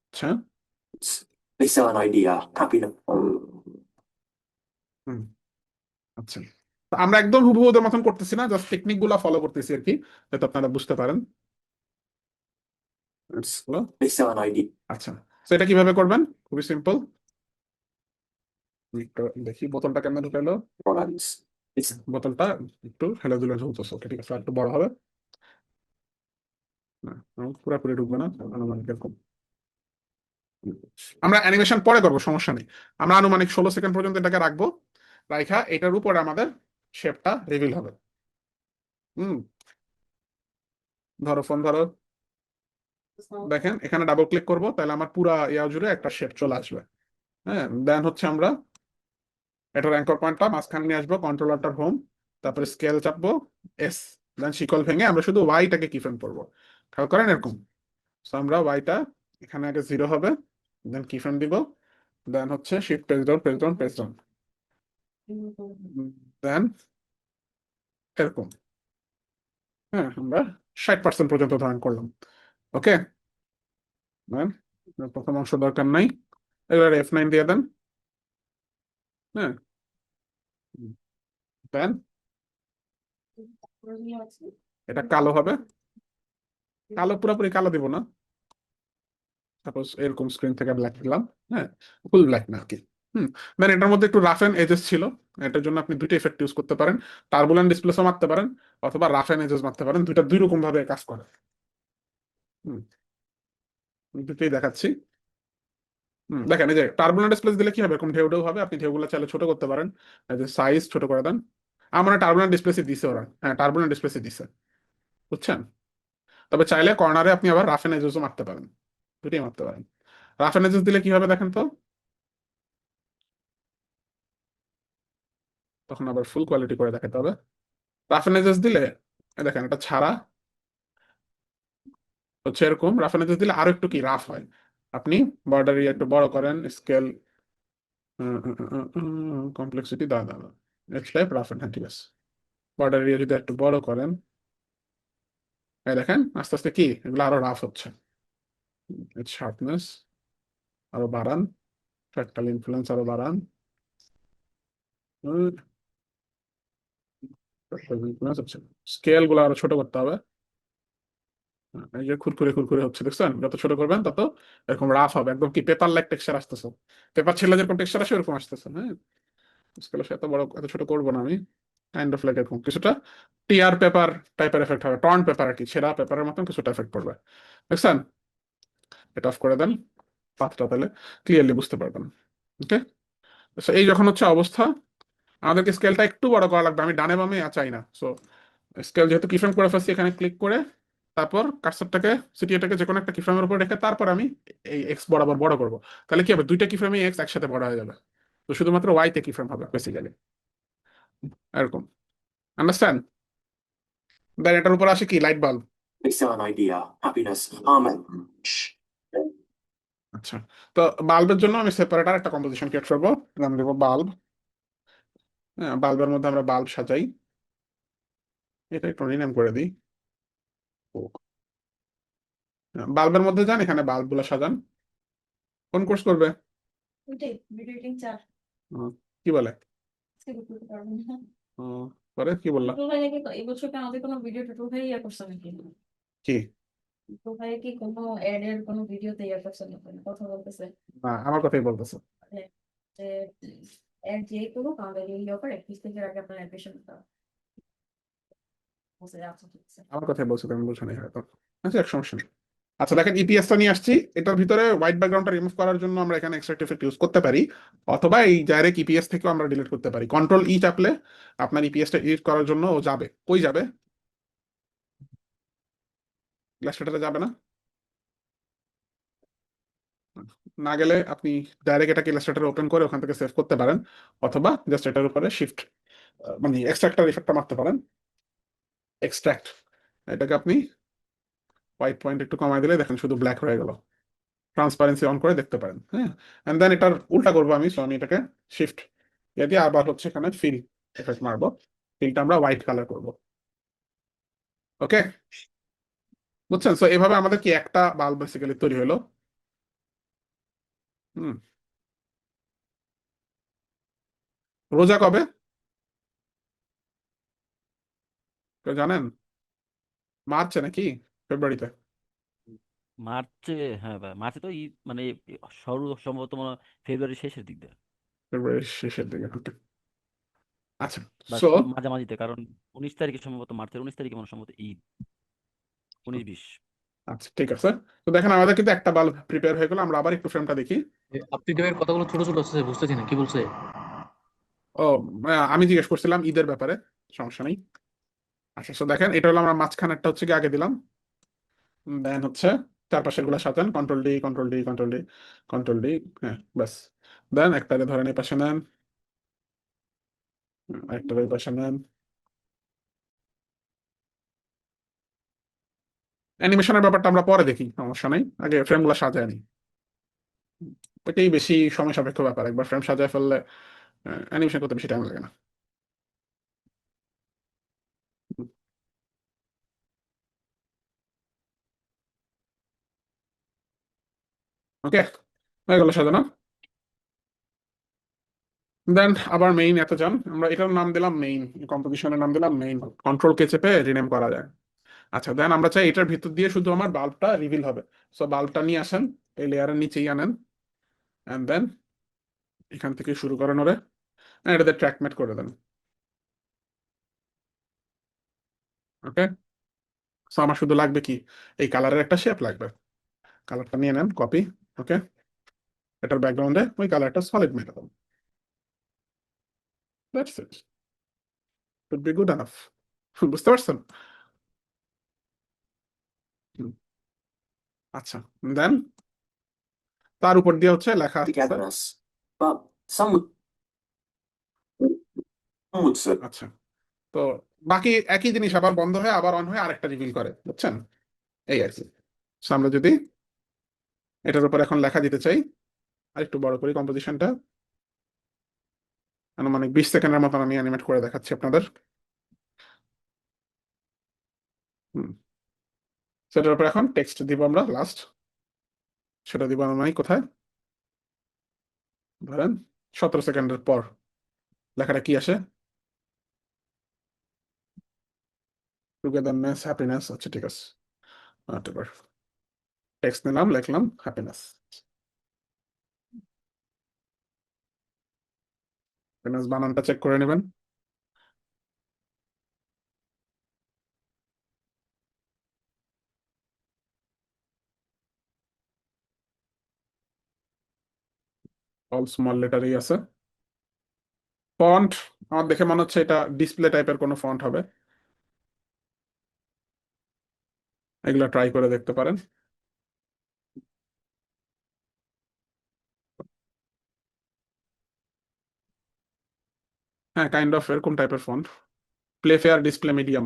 আচ্ছা, They sell an idea. Happiness. হুম, আচ্ছা, তো আমরা একদম হুবহু ওদের মতন করতেছি না, জাস্ট টেকনিক গুলা ফলো করতেছি আর কি, যাতে আপনারা বুঝতে পারেন। Let's go. They sell an idea. আচ্ছা, তো এটা কিভাবে করবেন? খুবই সিম্পল। একটু দেখি বোতলটা কেমন ঢুকাইলো। Products. It's বোতলটা একটু হেলে ঝুলতেছে, ওকে ঠিক আছে, আর একটু বড় হবে না, পুরোপুরি ঢুকবে না, আনুমানিক এরকম। আমরা অ্যানিমেশন পরে করবো, সমস্যা নেই। আমরা আনুমানিক 16 সেকেন্ড পর্যন্ত এটাকে রাখবো, রাইখা এটার উপরে আমাদের শেপটা রিভিল হবে। হুম, ধরো ফোন ধরো, দেখেন এখানে ডাবল ক্লিক করবো, তাহলে আমার পুরা ইয়া জুড়ে একটা শেপ চলে আসবে। হ্যাঁ, দেন হচ্ছে আমরা এটার অ্যাঙ্কর পয়েন্টটা মাঝখানে নিয়ে আসবো, কন্ট্রোলারটার হোম, তারপরে স্কেল চাপবো এস, দেন শিকল ভেঙে আমরা শুধু ওয়াইটাকে কি ফ্রেম করবো, খেয়াল করেন এরকম। তো আমরা ওয়াইটা এখানে আগে 0 হবে, দেন কি ফ্রেম দিব, দেন হচ্ছে shift page down page down page down, then এরকম। হ্যাঁ, আমরা 60% পর্যন্ত ধারণ করলাম। ওকে, দেন প্রথম অংশ দরকার নাই, এবার F9 দিয়ে দেন। হ্যাঁ, দেন এটা কালো হবে, কালো পুরোপুরি কালো দিব না, সাপোজ এরকম স্ক্রিন থেকে ব্ল্যাক দিলাম। হ্যাঁ, ফুল ব্ল্যাক না আর কি। দেন এটার মধ্যে একটু রাফ এন্ড এজেস ছিল, এটার জন্য আপনি দুইটা ইফেক্ট ইউজ করতে পারেন, টার্বুলেন্ট ডিসপ্লেসও মারতে পারেন, অথবা রাফ এন্ড এজেস মারতে পারেন, দুইটা দুই রকম ভাবে কাজ করে। হুম, দুটোই দেখাচ্ছি। দেখেন এই যে টার্বুলেন্ট ডিসপ্লেস দিলে কি হবে, এরকম ঢেউ ঢেউ হবে, আপনি ঢেউগুলো চাইলে ছোট করতে পারেন, এই যে সাইজ ছোট করে দেন। আমার টার্বুলেন্ট ডিসপ্লেসই দিছে ওরা, হ্যাঁ টার্বুলেন্ট ডিসপ্লেসই দিছে, বুঝছেন। তবে চাইলে কর্নারে আপনি আবার রাফ এন্ড এজেসও মারতে পারেন, দুটোই মারতে পারেন। রাফ এন্ড এজেস দিলে কি হবে দেখেন তো, তখন আবার ফুল কোয়ালিটি করে দেখাতে হবে। রাফ এন্ড এজেস দিলে দেখেন এটা ছাড়া হচ্ছে এরকম, রাফ এন্ড এজেস দিলে আরো একটু কি রাফ হয়। আপনি বর্ডার একটু বড় করেন, স্কেল কমপ্লেক্সিটি দাদা নেক্সট টাইপ রাফ এন্ড, হ্যাঁ ঠিক আছে। বর্ডার এরিয়া যদি একটু বড় করেন, এই দেখেন আস্তে আস্তে কি এগুলো আরো রাফ হচ্ছে। শার্পনেস আরো বাড়ান, ফ্র্যাক্টাল ইনফ্লুয়েন্স আরো বাড়ান, ইনফ্লুয়েন্স হচ্ছে, স্কেল গুলো আরো ছোট করতে হবে। এই যে খুরখুরে খুরখুরে হচ্ছে, দেখছেন, যত ছোট করবেন তত এরকম রাফ হবে, একদম কি পেপার লাইক টেক্সচার আসতেছে, পেপার ছেলে যেরকম টেক্সচার আসে এরকম আসতেছে। হ্যাঁ, স্কেল এত বড় এত ছোট করবো না আমি, কাইন্ড অফ লাইক এরকম কিছুটা টিআর পেপার টাইপের এফেক্ট হবে, টর্ন পেপার আর কি, ছেঁড়া পেপারের মতন কিছুটা এফেক্ট করবে, দেখছেন। এটা অফ করে দেন, পাথটা তাহলে ক্লিয়ারলি বুঝতে পারবেন। ওকে, এই যখন হচ্ছে অবস্থা, আমাদেরকে স্কেলটা একটু বড় করা লাগবে, আমি ডানে বামে চাই না। সো স্কেল যেহেতু কিফ্রেম করে ফেলছি, এখানে ক্লিক করে তারপর কার্সরটাকে সিটিএটাকে যে কোনো একটা কিফ্রেমের উপর রেখে তারপর আমি এই এক্স বরাবর বড় করবো, তাহলে কি হবে, দুইটা কিফ্রেমে এক্স একসাথে বড় হয়ে যাবে। তো শুধুমাত্র ওয়াইতে কিফ্রেম হবে বেসিক্যালি, এরকম, আন্ডারস্ট্যান্ড। দেন এটার উপর আসে কি light bulb. They sell an idea. Happiness. Harmony. Shh. আচ্ছা, তো বাল্বের জন্য আমি সেপারেট আর একটা কম্পোজিশন ক্রিয়েট করবো, নাম দেবো বাল্ব। হ্যাঁ, বাল্বের মধ্যে আমরা বাল্ব সাজাই, এটা একটু রিনেম করে দিই। বাল্বের মধ্যে যান, এখানে বাল্ব গুলো সাজান। কোন কোর্স করবে? ওইটাই ভিডিও এডিটিং 4 হুম, কি বলে? আজকে করতে পারবেন না। পরে কি বললা? টুটুল ভাই নাকি এই বছর কি আমাদের কোনো ভিডিও টুটুল ভাই ইয়া করছে নাকি? কি? টুটুল ভাই কি কোনো অ্যাড এর কোনো ভিডিওতে ইয়া করছে নাকি? কথা বলতেছে না, আমার কথাই বলতেছে। মানে যে অ্যাড যে করুক আমাদের এই অফারে 30 তারিখের আগে আপনার অ্যাডমিশনটা বসে আচ্ছা ঠিক আছে। আমার কথাই বলছো, তুমি বুঝছো না হয়তো। আচ্ছা, এক সমস্যা নেই। আচ্ছা দেখেন, ইপিএসটা নিয়ে আসছি, এটার ভিতরে হোয়াইট ব্যাকগ্রাউন্ডটা রিমুভ করার জন্য আমরা এখানে এক্সট্রাক্ট ইফেক্ট ইউজ করতে পারি, অথবা এই ডাইরেক্ট ইপিএস থেকেও আমরা ডিলিট করতে পারি। কন্ট্রোল ই চাপলে আপনার ইপিএসটা এডিট করার জন্য ও যাবে, কই যাবে, ইলাস্ট্রেটরে যাবে না, না গেলে আপনি ডাইরেক্ট এটাকে ইলাস্ট্রেটর ওপেন করে ওখান থেকে সেভ করতে পারেন, অথবা জাস্ট এটার উপরে শিফট মানে এক্সট্রাক্টর ইফেক্টটা মারতে পারেন, এক্সট্রাক্ট, এটাকে আপনি হোয়াইট পয়েন্ট একটু কমাই দিলে দেখেন শুধু ব্ল্যাক হয়ে গেল। ট্রান্সপারেন্সি অন করে দেখতে পারেন। হ্যাঁ, এন্ড দেন এটার উল্টা করবো আমি, সো আমি এটাকে শিফট দিয়ে আবার হচ্ছে এখানে ফিল এফেক্ট মারবো, ফিলটা আমরা হোয়াইট কালার করব। ওকে, বুঝছেন। সো এভাবে আমাদের কি একটা বাল্ব বেসিক্যালি তৈরি হলো। হুম, রোজা কবে? কেউ জানেন? মার্চে নাকি ফেব্রুয়ারিতে? মার্চে, হ্যাঁ ভাই মার্চে তো মানে সর্ব সম্ভবত মনে হয় ফেব্রুয়ারি শেষের দিক দিয়ে ফেব্রুয়ারির শেষের দিকে, okay. আচ্ছা, বা সো মাঝামাঝিতে, কারণ 19 তারিখে সম্ভবত, মার্চের 19 তারিখে মনে হয় সম্ভবত ঈদ, 19-20। আচ্ছা ঠিক আছে। তো দেখেন আমাদের কিন্তু একটা বাল্ব প্রিপেয়ার হয়ে গেল, আমরা আবার একটু ফ্রেমটা দেখি। আপনি দেবের কথাগুলো ছোট ছোট আছে, বুঝতেছি না কি বলছে। ও, আমি জিজ্ঞেস করছিলাম ঈদের ব্যাপারে, সমস্যা নেই। আচ্ছা, সো দেখেন এটা হলো আমরা মাঝখানেরটা হচ্ছে কি আগে দিলাম, দেন হচ্ছে চারপাশের গুলা সাজান, control D, control D, control D, control D, হ্যাঁ ব্যাস। দেন একটারে ধরেন এই পাশে নেন, একটারে এই পাশে নেন। অ্যানিমেশনের ব্যাপারটা আমরা পরে দেখি, সমস্যা নেই, আগে ফ্রেমগুলো সাজায় নি। ওইটাই বেশি সময় সাপেক্ষ ব্যাপার, একবার ফ্রেম সাজায় ফেললে অ্যানিমেশন করতে বেশি টাইম লাগে না। ওকে, হয়ে গেল সাজানো। দেন আবার মেইন এত যান, আমরা এটার নাম দিলাম মেইন, কম্পোজিশনের নাম দিলাম মেইন, কন্ট্রোল কে চেপে রিনেম করা যায়। আচ্ছা, দেন আমরা চাই এটার ভিতর দিয়ে শুধু আমার বাল্বটা রিভিল হবে। সো বাল্বটা নিয়ে আসেন, এই লেয়ারের নিচেই আনেন, এন্ড দেন এখান থেকে শুরু করেন ওরে, এটাতে ট্র্যাকমেট করে দেন। ওকে, সো আমার শুধু লাগবে কি, এই কালারের একটা শেপ লাগবে, কালারটা নিয়ে নেন কপি। ওকে, এটার ব্যাকগ্রাউন্ডে ওই কালারটা সলিড মেরে দেন, that's it, would be good enough. বুঝতে পারছেন? হুম, আচ্ছা, দেন তার উপর দিয়ে হচ্ছে লেখা আসতেছে। togetherness. But some would say আচ্ছা, তো বাকি একই জিনিস আবার বন্ধ হয়ে আবার অন হয়ে আরেকটা রিভিল করে, বুঝছেন? এই আর কি। So, আমরা যদি এটার উপর এখন লেখা দিতে চাই, আর একটু বড় করি কম্পোজিশনটা, আনুমানিক 20 সেকেন্ডের মতন আমি অ্যানিমেট করে দেখাচ্ছি আপনাদের। হুম, সেটার উপর এখন টেক্সট দিব আমরা লাস্ট, সেটা দিব আনুমানিক কোথায়, ধরেন 17 সেকেন্ডের পর লেখাটা কি আসে, টুগেদারনেস, হ্যাপিনেস। আচ্ছা ঠিক আছে, টেক্সট নিলাম, লিখলাম হ্যাপিনেস। হ্যাপিনেস বানানটা চেক করে নেবেন। অল স্মল লেটারই আছে। ফন্ট আমার দেখে মনে হচ্ছে এটা ডিসপ্লে টাইপের কোনো ফন্ট হবে, এগুলো ট্রাই করে দেখতে পারেন। হ্যাঁ, কাইন্ড অফ এরকম টাইপের font, Playfair, display medium,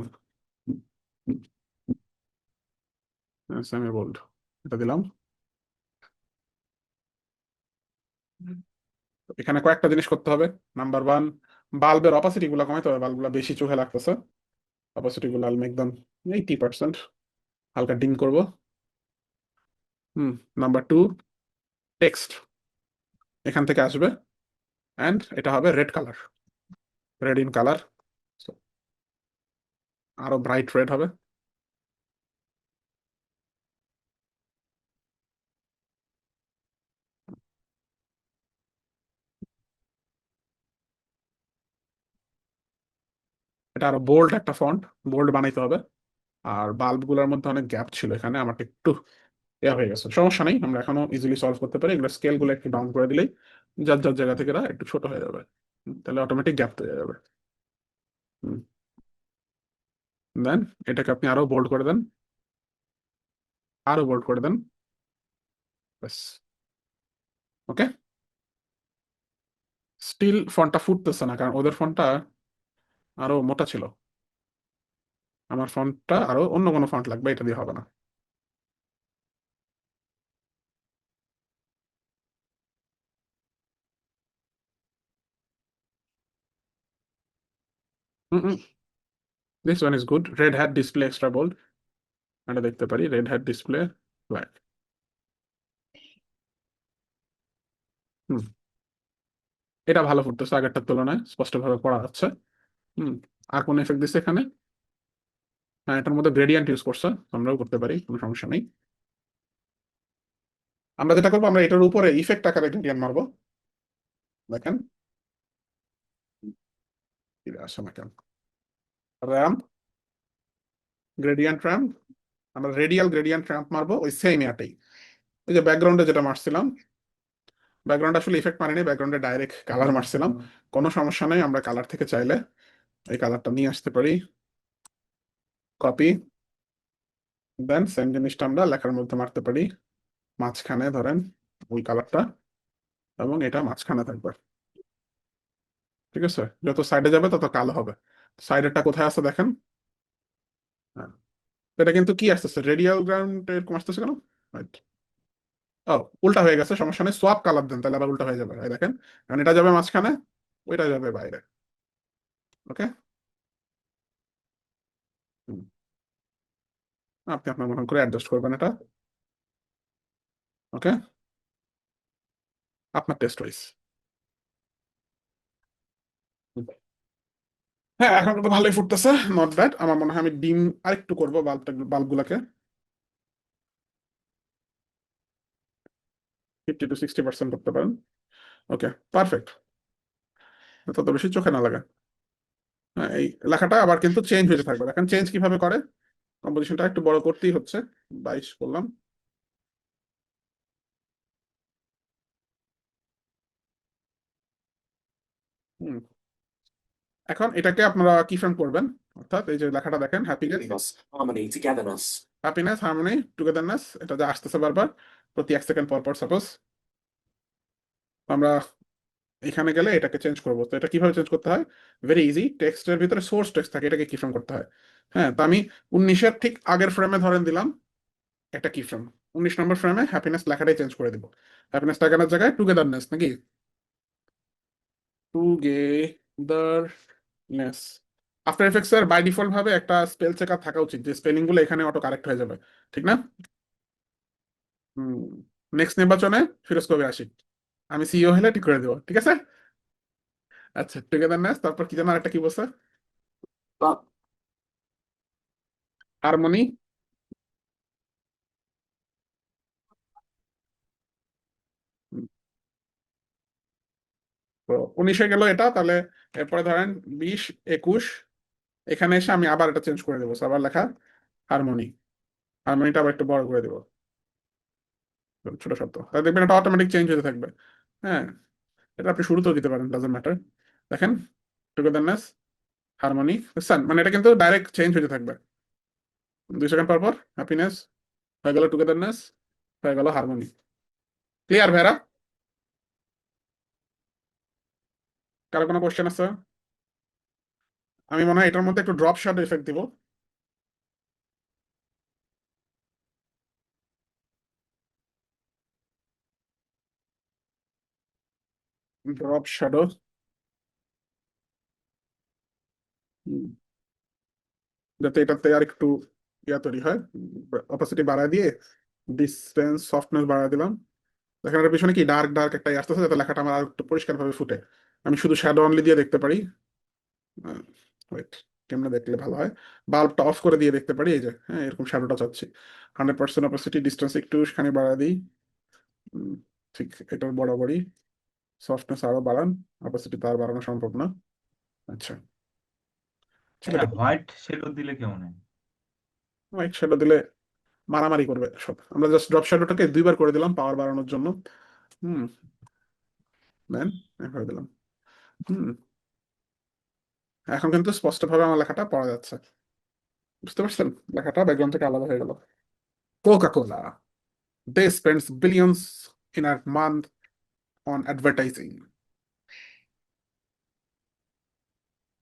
semi bold, এটা দিলাম। এখানে কয়েকটা জিনিস করতে হবে। নাম্বার ওয়ান, বাল্বের অপাসিটি গুলো কমাইতে হবে, বাল্বগুলো বেশি চোখে লাগতেছে। অপাসিটি গুলো আল মেক দেম 80%, হালকা ডিম করব। নাম্বার টু, টেক্সট এখান থেকে আসবে, অ্যান্ড এটা হবে red colour, red in colour, আরো ব্রাইট রেড হবে। এটা আরো বোল্ড একটা ফন্ট, বোল্ড বানাইতে হবে। আর বাল্ব গুলোর মধ্যে অনেক গ্যাপ ছিল, এখানে আমার একটু ইয়া হয়ে গেছে, সমস্যা নেই, আমরা এখনো ইজিলি সলভ করতে পারি। এগুলো স্কেল গুলো একটু ডাউন করে দিলেই যার যার জায়গা থেকে এরা একটু ছোট হয়ে যাবে। তাহলে অটোমেটিক গ্যাপ তৈরি হয়ে যাবে। দেন এটাকে আপনি আরো বোল্ড করে দেন, আরো বোল্ড করে দেন, ব্যাস। ওকে, স্টিল ফন্টটা ফুটতেছে না, কারণ ওদের ফন্টটা আরো মোটা ছিল, আমার ফন্টটা আরো অন্য কোনো ফন্ট লাগবে, এটা দিয়ে হবে না। This one is good, Red Hat display extra bold, এটা দেখতে পারি, রেড হ্যাট ডিসপ্লে ব্ল্যাক। এটা ভালো ফুটতেছে আগেরটার তুলনায়, স্পষ্টভাবে পড়া যাচ্ছে। হুম, আর কোন এফেক্ট দিচ্ছে এখানে? হ্যাঁ, এটার মধ্যে গ্রেডিয়েন্ট ইউজ করছে, আমরাও করতে পারি, কোনো সমস্যা নেই। আমরা যেটা করবো, আমরা এটার উপরে ইফেক্ট আকারে গ্রেডিয়েন্ট মারবো। দেখেন ফিরে আসে না কেন, র্যাম্প, গ্রেডিয়েন্ট র্যাম্প, আমরা রেডিয়াল গ্রেডিয়েন্ট র্যাম্প মারবো ওই সেম ইয়ারটাই। ওই যে ব্যাকগ্রাউন্ডে যেটা মারছিলাম, ব্যাকগ্রাউন্ড আসলে ইফেক্ট মারিনি, ব্যাকগ্রাউন্ডে ডাইরেক্ট কালার মারছিলাম। কোনো সমস্যা নেই, আমরা কালার থেকে চাইলে এই কালারটা নিয়ে আসতে পারি, কপি, দেন সেম জিনিসটা আমরা লেখার মধ্যে মারতে পারি, মাঝখানে ধরেন ওই কালারটা, এবং এটা মাঝখানে থাকবে। ঠিক আছে, যত সাইডে যাবে তত কালো হবে। সাইডেরটা কোথায় আছে দেখেন। হ্যাঁ, এটা কিন্তু কি আসতেছে, রেডিয়াল গ্রাউন্ড এরকম আসতেছে কেন? Right. ও, উল্টা হয়ে গেছে, সমস্যা নেই, সোয়াপ কালার দেন, তাহলে আবার উল্টা হয়ে যাবে। এই দেখেন, কারণ এটা যাবে মাঝখানে, ওইটা যাবে বাইরে। ওকে, আপনি আপনার মতন করে অ্যাডজাস্ট করবেন এটা। ওকে, আপনার টেস্ট ওয়াইজ। হ্যাঁ, এখন কিন্তু ভালোই ফুটতেছে, নট ব্যাড। আমার মনে হয় আমি ডিম আরেকটু করবো বাল্বগুলোকে 50 to 60% করতে পারেন। ওকে, পারফেক্ট, তত বেশি চোখে না লাগে। হ্যাঁ, এই লেখাটা আবার কিন্তু চেঞ্জ হতে থাকবে, দেখেন চেঞ্জ কিভাবে করে। কম্পোজিশনটা একটু বড় করতেই হচ্ছে, 22 করলাম। হুম, এখন এটাকে আপনারা কি ফ্রেম করবেন, অর্থাৎ এই যে লেখাটা দেখেন, Happiness, harmony, togetherness. Happiness, harmony, togetherness, এটা যে আসতেছে বারবার প্রতি 1 সেকেন্ড পর পর, সাপোজ আমরা এখানে গেলে এটাকে চেঞ্জ করবো, তো এটা কিভাবে চেঞ্জ করতে হয়? ভেরি ইজি, টেক্সটের ভিতরে সোর্স টেক্সট থাকে, এটাকে কি ফ্রেম করতে হয়। হ্যাঁ, তো আমি 19-এর ঠিক আগের ফ্রেমে ধরেন দিলাম একটা কি ফ্রেম, 19 নম্বর ফ্রেমে হ্যাপিনেস লেখাটাই চেঞ্জ করে দিব। হ্যাপিনেস লাগানোর জায়গায় টুগেদারনেস, নাকি টুগেদারনেস। আফটার এফেক্টস এর বাই ডিফল্ট ভাবে একটা স্পেল চেকার থাকা উচিত, যে স্পেলিং গুলো এখানে অটো কারেক্ট হয়ে যাবে, ঠিক না? নেক্সট নির্বাচনে ফিরোজ কবির আশিক, আমি সিইও হলে ঠিক করে দেবো, ঠিক আছে। আচ্ছা, টুগেদারনেস, তারপর কি যেন একটা কি বলছে, But হারমোনি, তো 19-এ গেল এটা, তাহলে এরপরে ধরেন 20, 21, এখানে এসে আমি আবার এটা চেঞ্জ করে দেবো, So আবার লেখা হারমোনি, হারমোনিটা আবার একটু বড় করে দেবো, ছোট শব্দ, তাহলে দেখবেন এটা অটোমেটিক চেঞ্জ হতে থাকবে। হ্যাঁ, এটা আপনি শুরুতেও দিতে পারেন, ডাজন্ট ম্যাটার। দেখেন, টুগেদারনেস, হারমোনি, বুঝছেন, মানে এটা কিন্তু ডাইরেক্ট চেঞ্জ হতে থাকবে 2 সেকেন্ড পর পর। হ্যাপিনেস হয়ে গেল, টুগেদারনেস হয়ে গেল, হারমোনি। ক্লিয়ার ভেরা? কারো কোনো কোশ্চেন আছে? আমি মনে হয় এটার মধ্যে একটু ড্রপ শট এফেক্ট দিব। ড্রপ শ্যাডো, যাতে এটাতে আর একটু ইয়া তৈরি হয়, অপাসিটি বাড়ায় দিয়ে ডিসটেন্স সফটনেস বাড়ায় দিলাম। দেখেন এটার পিছনে কি ডার্ক ডার্ক একটা ইয়ে আসতেছে, যাতে লেখাটা আমার আর একটু পরিষ্কার ভাবে ফুটে। আমি শুধু শ্যাডো অনলি দিয়ে দেখতে পারি। ওয়েট, কেমনে দেখলে ভালো হয়, বাল্বটা অফ করে দিয়ে দেখতে পারি, এই যে হ্যাঁ, এরকম শ্যাডোটা চাচ্ছি। 100% অপাসিটি, ডিস্টেন্স একটু খানি বাড়ায় দিই। উম, ঠিক, এটার বরাবরই সফটনেস আরো বাড়ান, অপাসিটি তো আর বাড়ানো সম্ভব না। আচ্ছা, ঠিক আছে। হোয়াইট শ্যাডো দিলে কেমন হয়? হোয়াইট শ্যাডো দিলে মারামারি করবে সব, আমরা জাস্ট ড্রপ শ্যাডোটাকে 2 বার করে দিলাম পাওয়ার বাড়ানোর জন্য। হুম, দেন করে দিলাম। হুম, এখন কিন্তু স্পষ্টভাবে আমার লেখাটা পড়া যাচ্ছে, বুঝতে পারছেন, লেখাটা ব্যাকগ্রাউন্ড থেকে আলাদা হয়ে গেল। Coca Cola, they spends billions in a month on advertising.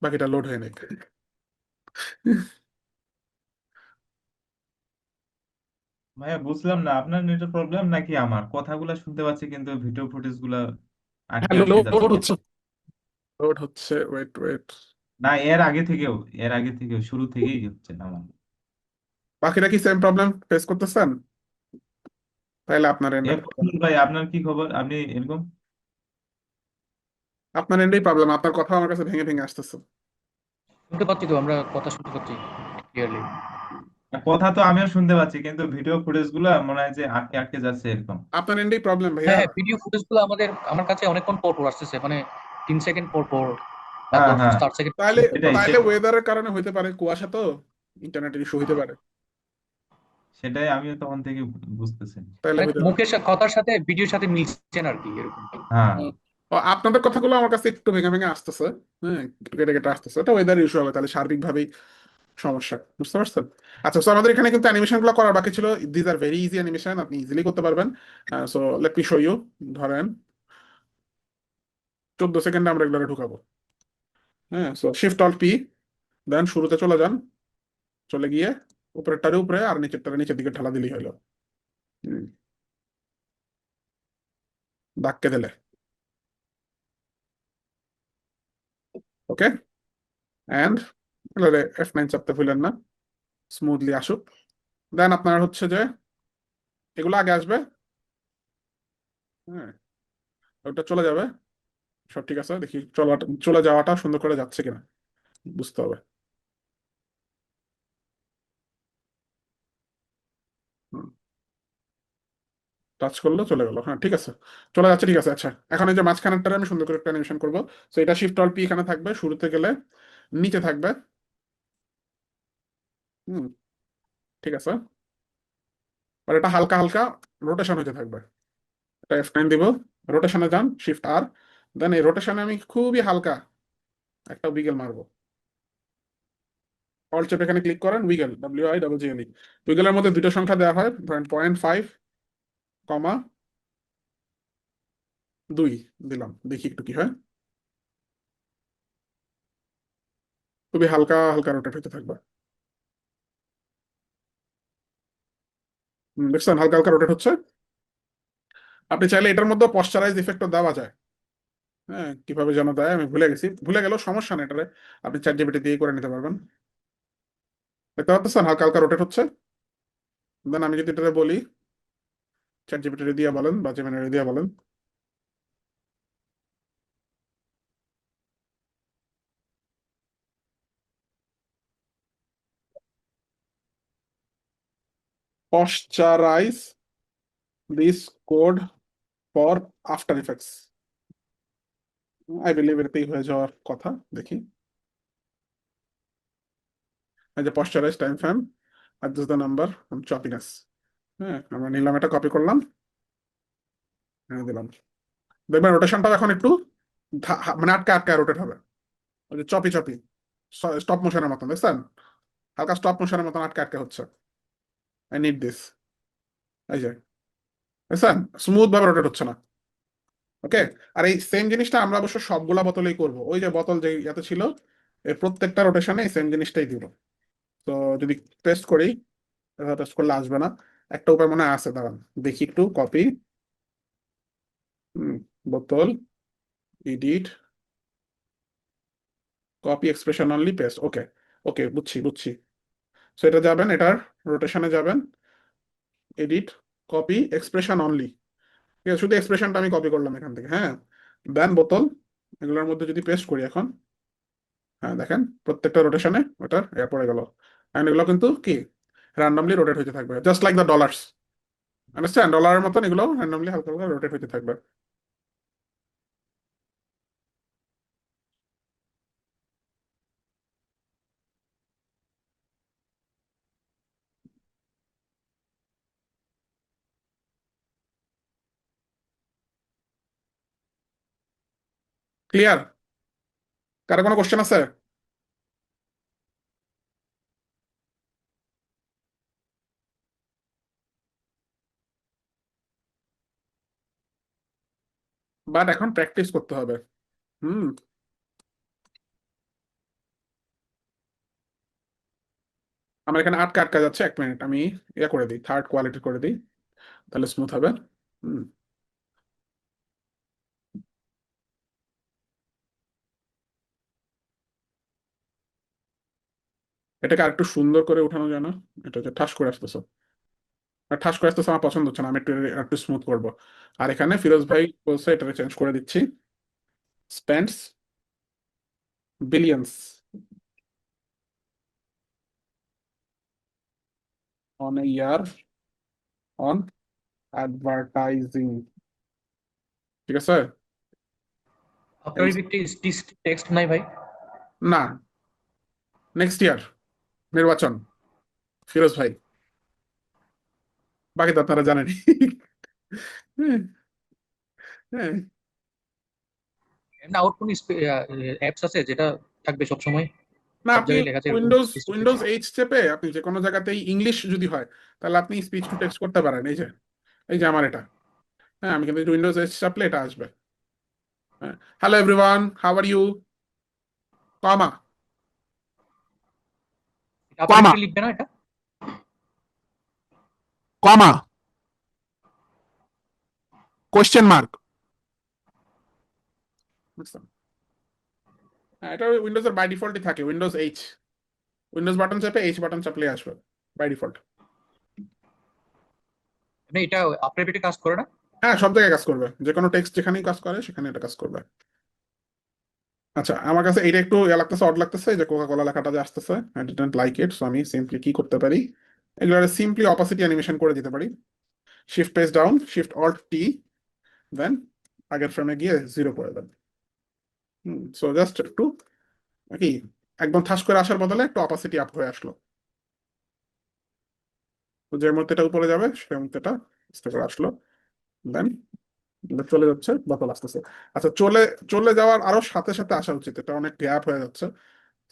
বাকিটা লোড হয়ে নেই। ভাইয়া বুঝলাম না, আপনার নেটের প্রবলেম নাকি আমার? কথাগুলো শুনতে পাচ্ছি কিন্তু ভিডিও ফুটেজ গুলা আটকে হ্যাঁ, আটকে যাচ্ছে লোড কেন? হচ্ছে, লোড হচ্ছে, ওয়েট ওয়েট। না, এর আগে থেকেও শুরু থেকেই হচ্ছে না আমার। বাকিরা কি সেম প্রবলেম ফেস করতেছেন? তাহলে আপনার এ ফজলুল ভাই, আপনার কি খবর? আপনি এরকম? আপনার এন্ডেই প্রবলেম, আপনার কথা আমার কাছে ভেঙে ভেঙে আসতেছে। শুনতে পাচ্ছি তো, আমরা কথা শুনতে পাচ্ছি ক্লিয়ারলি। কথা তো আমিও শুনতে পাচ্ছি, কিন্তু ভিডিও ফুটেজ গুলো মনে হয় যে আটকে আটকে যাচ্ছে এরকম। আপনার এন্ডেই প্রবলেম হ্যাঁ ভাইয়া। হ্যাঁ, ভিডিও ফুটেজ গুলো আমার কাছে অনেকক্ষণ পর পর আসতেছে, মানে 3 সেকেন্ড পর পর, হ্যাঁ তারপর হ্যাঁ, 4 সেকেন্ড তাহলে সেটাই তাহলে ওয়েদারের কারণে হইতে পারে, কুয়াশা তো, ইন্টারনেটের ইস্যু হইতে পারে, সেটাই আমিও তখন থেকে বুঝতেছি। তাহলে মানে হইতে পারে। মুখের কথার সাথে ভিডিওর সাথে মিলছে না আর কি, এরকম। হ্যাঁ হুম। ও, আপনাদের কথাগুলো আমার কাছে একটু ভেঙে ভেঙে আসতেছে, হ্যাঁ, একটু কেটে কেটে আসতেছে, এটা ওয়েদার ইস্যু হবে, তাহলে সার্বিকভাবেই সমস্যা, বুঝতে পারছেন? আচ্ছা, সো আমাদের এখানে কিন্তু অ্যানিমেশন গুলো করার বাকি ছিল। These are very easy animation, আপনি ইজিলি করতে পারবেন। So let me show you. ধরেন 14 সেকেন্ডে আমরা এগুলো ঢুকাবো। হ্যাঁ, so shift alt P, then শুরুতে চলে যান, চলে গিয়ে উপরেরটারে উপরে আর নিচেরটারে নিচের দিকে ঠেলা দিলেই হলো। হুম, ধাক্কে দিলে, ওকে। অ্যান্ড F9 চাপতে ভুলেন না, স্মুথলি আসুক। দেন আপনার হচ্ছে যে এগুলো আগে আসবে, হ্যাঁ, ওটা চলে যাবে, সব ঠিক আছে, দেখি চলে যাওয়াটা সুন্দর করে যাচ্ছে কিনা বুঝতে হবে। টাচ করলো চলে গেল, হ্যাঁ ঠিক আছে, চলে যাচ্ছে, ঠিক আছে। আচ্ছা, এখন এই যে মাঝখানেরটারে আমি সুন্দর করে একটা অ্যানিমেশন করবো। তো এটা শিফট অল পি এখানে থাকবে, শুরুতে গেলে নিচে থাকবে। হুম, ঠিক আছে। আর এটা হালকা হালকা রোটেশন হতে থাকবে। এটা F9 দিব, রোটেশনে যান, শিফট আর, দেন এই রোটেশনে আমি খুবই হালকা একটা উইগেল মারবো। অল চেপে এখানে ক্লিক করেন, উইগেল, WIGGLE। উইগেলের মধ্যে দুটো সংখ্যা দেওয়া হয়, ধরেন 0.5, 2 দিলাম, দেখি একটু কি হয়। খুবই হালকা হালকা রোটেট হতে থাকবে। দেখছেন হালকা হালকা রোটেট হচ্ছে। আপনি চাইলে এটার মধ্যে পশ্চারাইজ ইফেক্টও দেওয়া যায়। হ্যাঁ, কিভাবে যেন দেয় আমি ভুলে গেছি, ভুলে গেলেও সমস্যা নেই, এটারে আপনি চ্যাট জিপিটি দিয়ে করে নিতে পারবেন। দেখতে পাচ্ছেন হালকা হালকা রোটেট হচ্ছে। দেন আমি যদি এটাতে বলি, চ্যাট জিপিটি দিয়ে বলেন বা জেমিনি দিয়ে বলেন, posterize this code for After Effects. I believe এটাতেই হয়ে যাওয়ার কথা, দেখি। এই যে পশ্চারাইজ টাইম ফ্রেম, আর দিস দ্য নাম্বার চপিনেস। হ্যাঁ, আমরা নিলাম, এটা কপি করলাম, হ্যাঁ দিলাম। দেখবেন রোটেশনটাও এখন একটু মানে আটকা আটকা রোটেট হবে, ওই যে চপি চপি, স্টপ মোশনের মতন, দেখছেন? হালকা স্টপ মোশনের মতন আটকা আটকা হচ্ছে। আই নিড দিস, এই যে, দেখছেন স্মুথ ভাবে রোটেট হচ্ছে না। ওকে। আর এই সেম জিনিসটা আমরা অবশ্য সবগুলা বোতলেই করব, ওই যে বোতল যে ইয়াতে ছিল, এর প্রত্যেকটা রোটেশনে এই সেম জিনিসটাই দিব। তো যদি টেস্ট করি, টেস্ট করলে আসবে না। একটা উপায় মনে হয় আছে, দাঁড়ান দেখি একটু, কপি, বোতল, edit, copy expression only, paste, okay. Okay, বুঝছি বুঝছি। সো এটা যাবেন, এটার রোটেশনে যাবেন, এডিট, কপি এক্সপ্রেশন অনলি, ঠিক আছে, শুধু এক্সপ্রেশনটা আমি কপি করলাম এখান থেকে, হ্যাঁ। দেন বোতল, এগুলোর মধ্যে যদি পেস্ট করি এখন, হ্যাঁ দেখেন প্রত্যেকটা রোটেশনে ওটার পড়ে গেল। এন্ড এগুলো কিন্তু কি র্যান্ডমলি রোটেট হতে থাকবে, just like the dollars, understand? ডলারের মতন এগুলো র্যান্ডমলি হালকা হালকা রোটেট হতে থাকবে। ক্লিয়ার? কারো কোনো কোশ্চেন আছে? বাট এখন প্র্যাকটিস করতে হবে। হুম। আমার এখানে আটকা আটকা যাচ্ছে, 1 মিনিট, আমি ইয়ে করে দিই, থার্ড কোয়ালিটি করে দিই, তাহলে স্মুথ হবে। হুম। এটাকে আরেকটু সুন্দর করে উঠানো যায় না? এটা যে ঠাস করে আসতেছে, আর ঠাস করে আসতেছে আমার পছন্দ হচ্ছে না, আমি একটু একটু স্মুথ করবো। আর এখানে ফিরোজ ভাই বলছে এটাকে চেঞ্জ করে দিচ্ছি, spends billions. On a year on advertising, ঠিক আছে? আফটার ইফেক্টে টেক্সট নাই ভাই। না, নেক্সট ইয়ার নির্বাচন, ফিরোজ ভাই, বাকি তো আপনারা জানেন। হ্যাঁ, হ্যাঁ। এমনি আউট কোন অ্যাপস আছে যেটা থাকবে সব সময়, না, সব আপনি জায়গায় লেখা আছে এরকম Windows speech to Windows text? H চেপে আপনি যে কোনো জায়গাতেই ইংলিশ যদি হয়, তাহলে আপনি স্পিচ টু টেক্সট করতে পারেন। এই যে আমার এটা, হ্যাঁ, আমি কিন্তু উইন্ডোজ এইচ চাপলে এটা আসবে। হ্যাঁ, hello everyone, how are you, comma, upper comma, লিখবে না এটা? Comma, question mark. হ্যাঁ, এটা উইন্ডোজের বাই ডিফল্টই থাকে, উইন্ডোজ এইচ, উইন্ডোজ বাটন চাপে এইচ বাটন চাপলে আসবে বাই ডিফল্ট। মানে এটা আফটার ইফেক্টে কাজ করে না? হ্যাঁ, সব জায়গায় কাজ করবে, যে কোনো টেক্সট যেখানেই কাজ করে সেখানে এটা কাজ করবে। আচ্ছা, আমার কাছে এটা একটু ইয়া লাগতেছে, অড লাগতেছে, যে কোকা কোলা লেখাটা যে আসতেছে, I didn't like it. So আমি সিম্পলি কি করতে পারি, এগুলো সিম্পলি অপাসিটি অ্যানিমেশন করে দিতে পারি। Shift page down, shift alt T, then আগের ফ্রেমে গিয়ে 0 করে দেন। সো জাস্ট একটু কি, একদম ঠাস করে আসার বদলে একটু অপাসিটি আপ হয়ে আসলো। তো যে মুহূর্তে এটা উপরে যাবে সেই মুহূর্তে এটা আস্তে করে আসলো, দেন চলে যাচ্ছে, বোতল আসতেছে। আচ্ছা, চলে চলে যাওয়ার আরো সাথে সাথে আসা উচিত, এটা অনেক গ্যাপ হয়ে যাচ্ছে।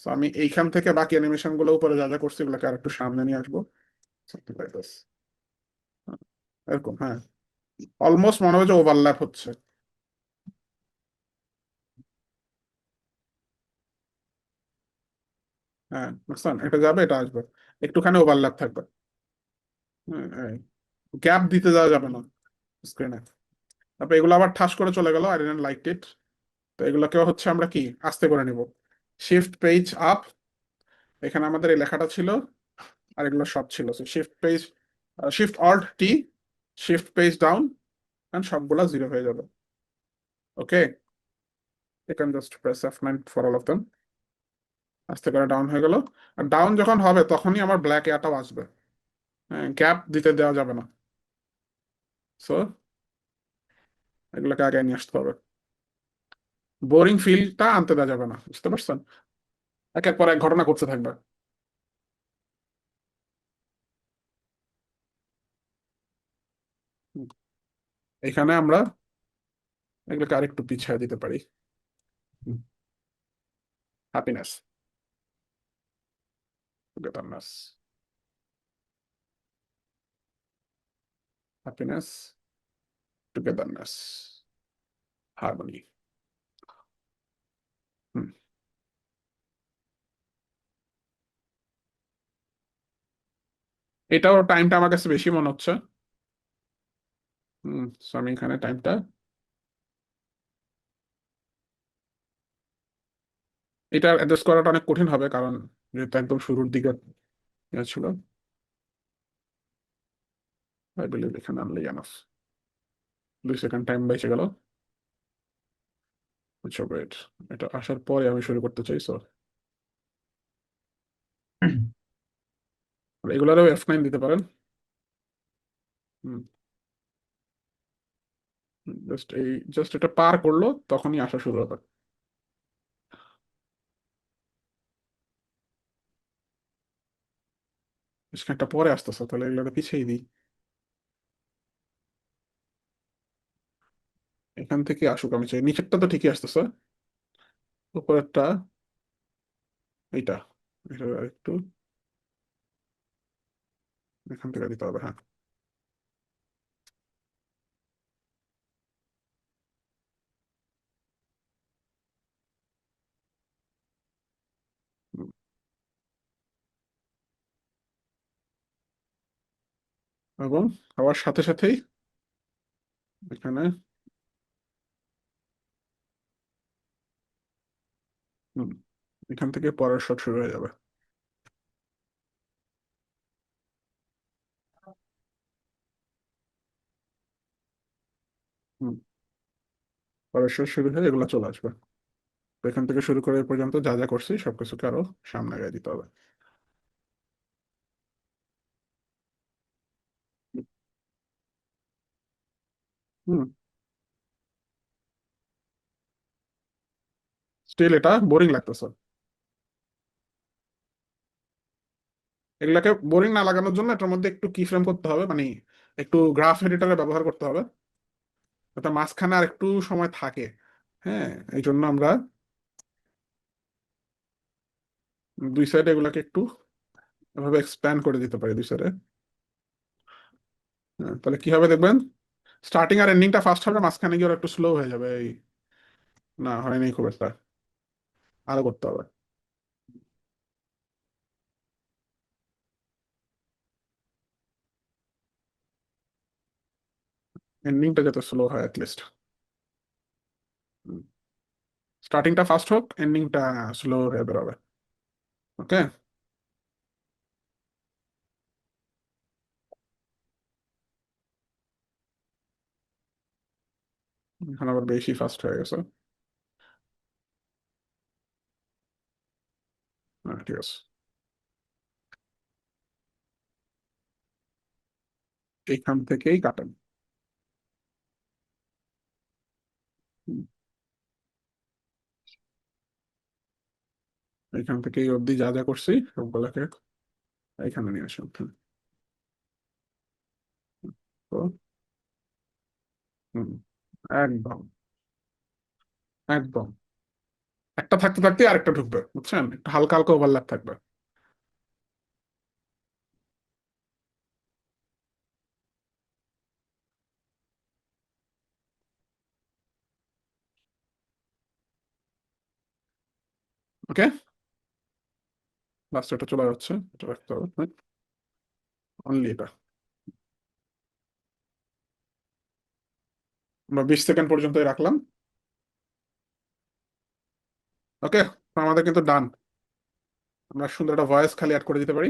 তো আমি এইখান থেকে বাকি অ্যানিমেশন গুলো উপরে যা যা করছি এগুলোকে আর একটু সামনে নিয়ে আসবো, something like this। এরকম, হ্যাঁ, অলমোস্ট মনে হয় যে ওভারল্যাপ হচ্ছে। হ্যাঁ, বুঝছেন, এটা যাবে এটা আসবে, একটুখানি ওভারল্যাপ থাকবে। গ্যাপ দিতে যাওয়া যাবে না স্ক্রিনে। তারপর এগুলো আবার ঠাস করে চলে গেল, আই ডিডন্ট লাইক ইট। তো এগুলোকেও হচ্ছে আমরা কি আস্তে করে নিব। শিফট পেজ আপ, এখানে আমাদের এই লেখাটা ছিল, আর এগুলো সব ছিল। Shift page, shift alt T, shift page down, and সবগুলা 0 হয়ে যাবে। ওকে, you can just press F9 for all of them। আস্তে করে ডাউন হয়ে গেল। আর ডাউন যখন হবে তখনই আমার ব্ল্যাক এয়ারটাও আসবে, গ্যাপ দিতে দেওয়া যাবে না। সো এগুলোকে আগে নিয়ে আসতে হবে, বোরিং ফিলটা আনতে দেওয়া যাবে না, বুঝতে পারছেন? একের পর এক ঘটনা করতে থাকবে। হুম, এখানে আমরা এগুলোকে আরেকটু পিছিয়ে দিতে পারি। Happiness, togetherness, happiness, togetherness, harmony. এটাও টাইমটা আমার কাছে বেশি মনে হচ্ছে। সো আমি এখানে টাইমটা, এটা অ্যাডজাস্ট করাটা অনেক কঠিন হবে, কারণ যেহেতু একদম শুরুর দিকে ছিল। আই বিলিভ এখানে আনলে এনাফ। 2 সেকেন্ড টাইম বেঁচে গেল। আচ্ছা ওয়েট, এটা আসার পরে আমি শুরু করতে চাই। সো এগুলারও F9 দিতে পারেন। জাস্ট এটা পার করলো তখনই আসা শুরু হবে। একটা পরে আসতেছে, তাহলে এগুলো পিছিয়ে দিই। এখান থেকে আসুক, আমি চাই নিচেরটা তো ঠিকই আসতেছে, উপরেরটা এইটা, এটা একটু এখান থেকে দিতে হবে, হ্যাঁ। হুম, এবং হওয়ার সাথে সাথেই এখানে হুম, এখান থেকে পরের শট শুরু হয়ে যাবে। হুম, পরের শট শুরু হয়ে এগুলো চলে আসবে। তো এখান থেকে শুরু করে এ পর্যন্ত যা যা করছি সবকিছুকে আরো সামনে আগায় দিতে হবে। হুম, স্টিল এটা বোরিং লাগতেছে। এগুলাকে বোরিং না লাগানোর জন্য এটার মধ্যে একটু কি ফ্রেম করতে হবে, মানে একটু গ্রাফ এডিটরে ব্যবহার করতে হবে, যাতে মাঝখানে আর একটু সময় থাকে। হ্যাঁ, এই জন্য আমরা দুই সাইডে এগুলাকে একটু এভাবে এক্সপ্যান্ড করে দিতে পারি দুই সাইডে। তাহলে কি হবে দেখবেন, স্টার্টিং আর এন্ডিংটা ফাস্ট হবে, মাঝখানে গিয়ে ওরা একটু স্লো হয়ে যাবে। এই না, হয়নি খুব একটা, আরো করতে হবে। এন্ডিংটা যাতে স্লো হয় অ্যাটলিস্ট। স্টার্টিংটা ফাস্ট হোক, এন্ডিংটা স্লো হয়ে বেরোবে। ওকে, এখন আবার বেশি ফাস্ট হয়ে গেছে। ঠিক আছে, এইখান থেকেই কাটেন। হুম, এইখান থেকে এই অবধি যা যা করছি সবগুলোকে এখানে নিয়ে আসুন। তো হুম, একদম একদম একটা থাকতে থাকতে আরেকটা ঢুকবে, বুঝছেন, একটু হালকা হালকা ওভারল্যাপ থাকবে। ওকে, লাস্ট এটা চলে যাচ্ছে, এটা রাখতে হবে অনলি এটা। আমরা 20 সেকেন্ড পর্যন্তই রাখলাম। ওকে, আমাদের কিন্তু ডান। আমরা সুন্দর একটা ভয়েস খালি অ্যাড করে দিতে পারি।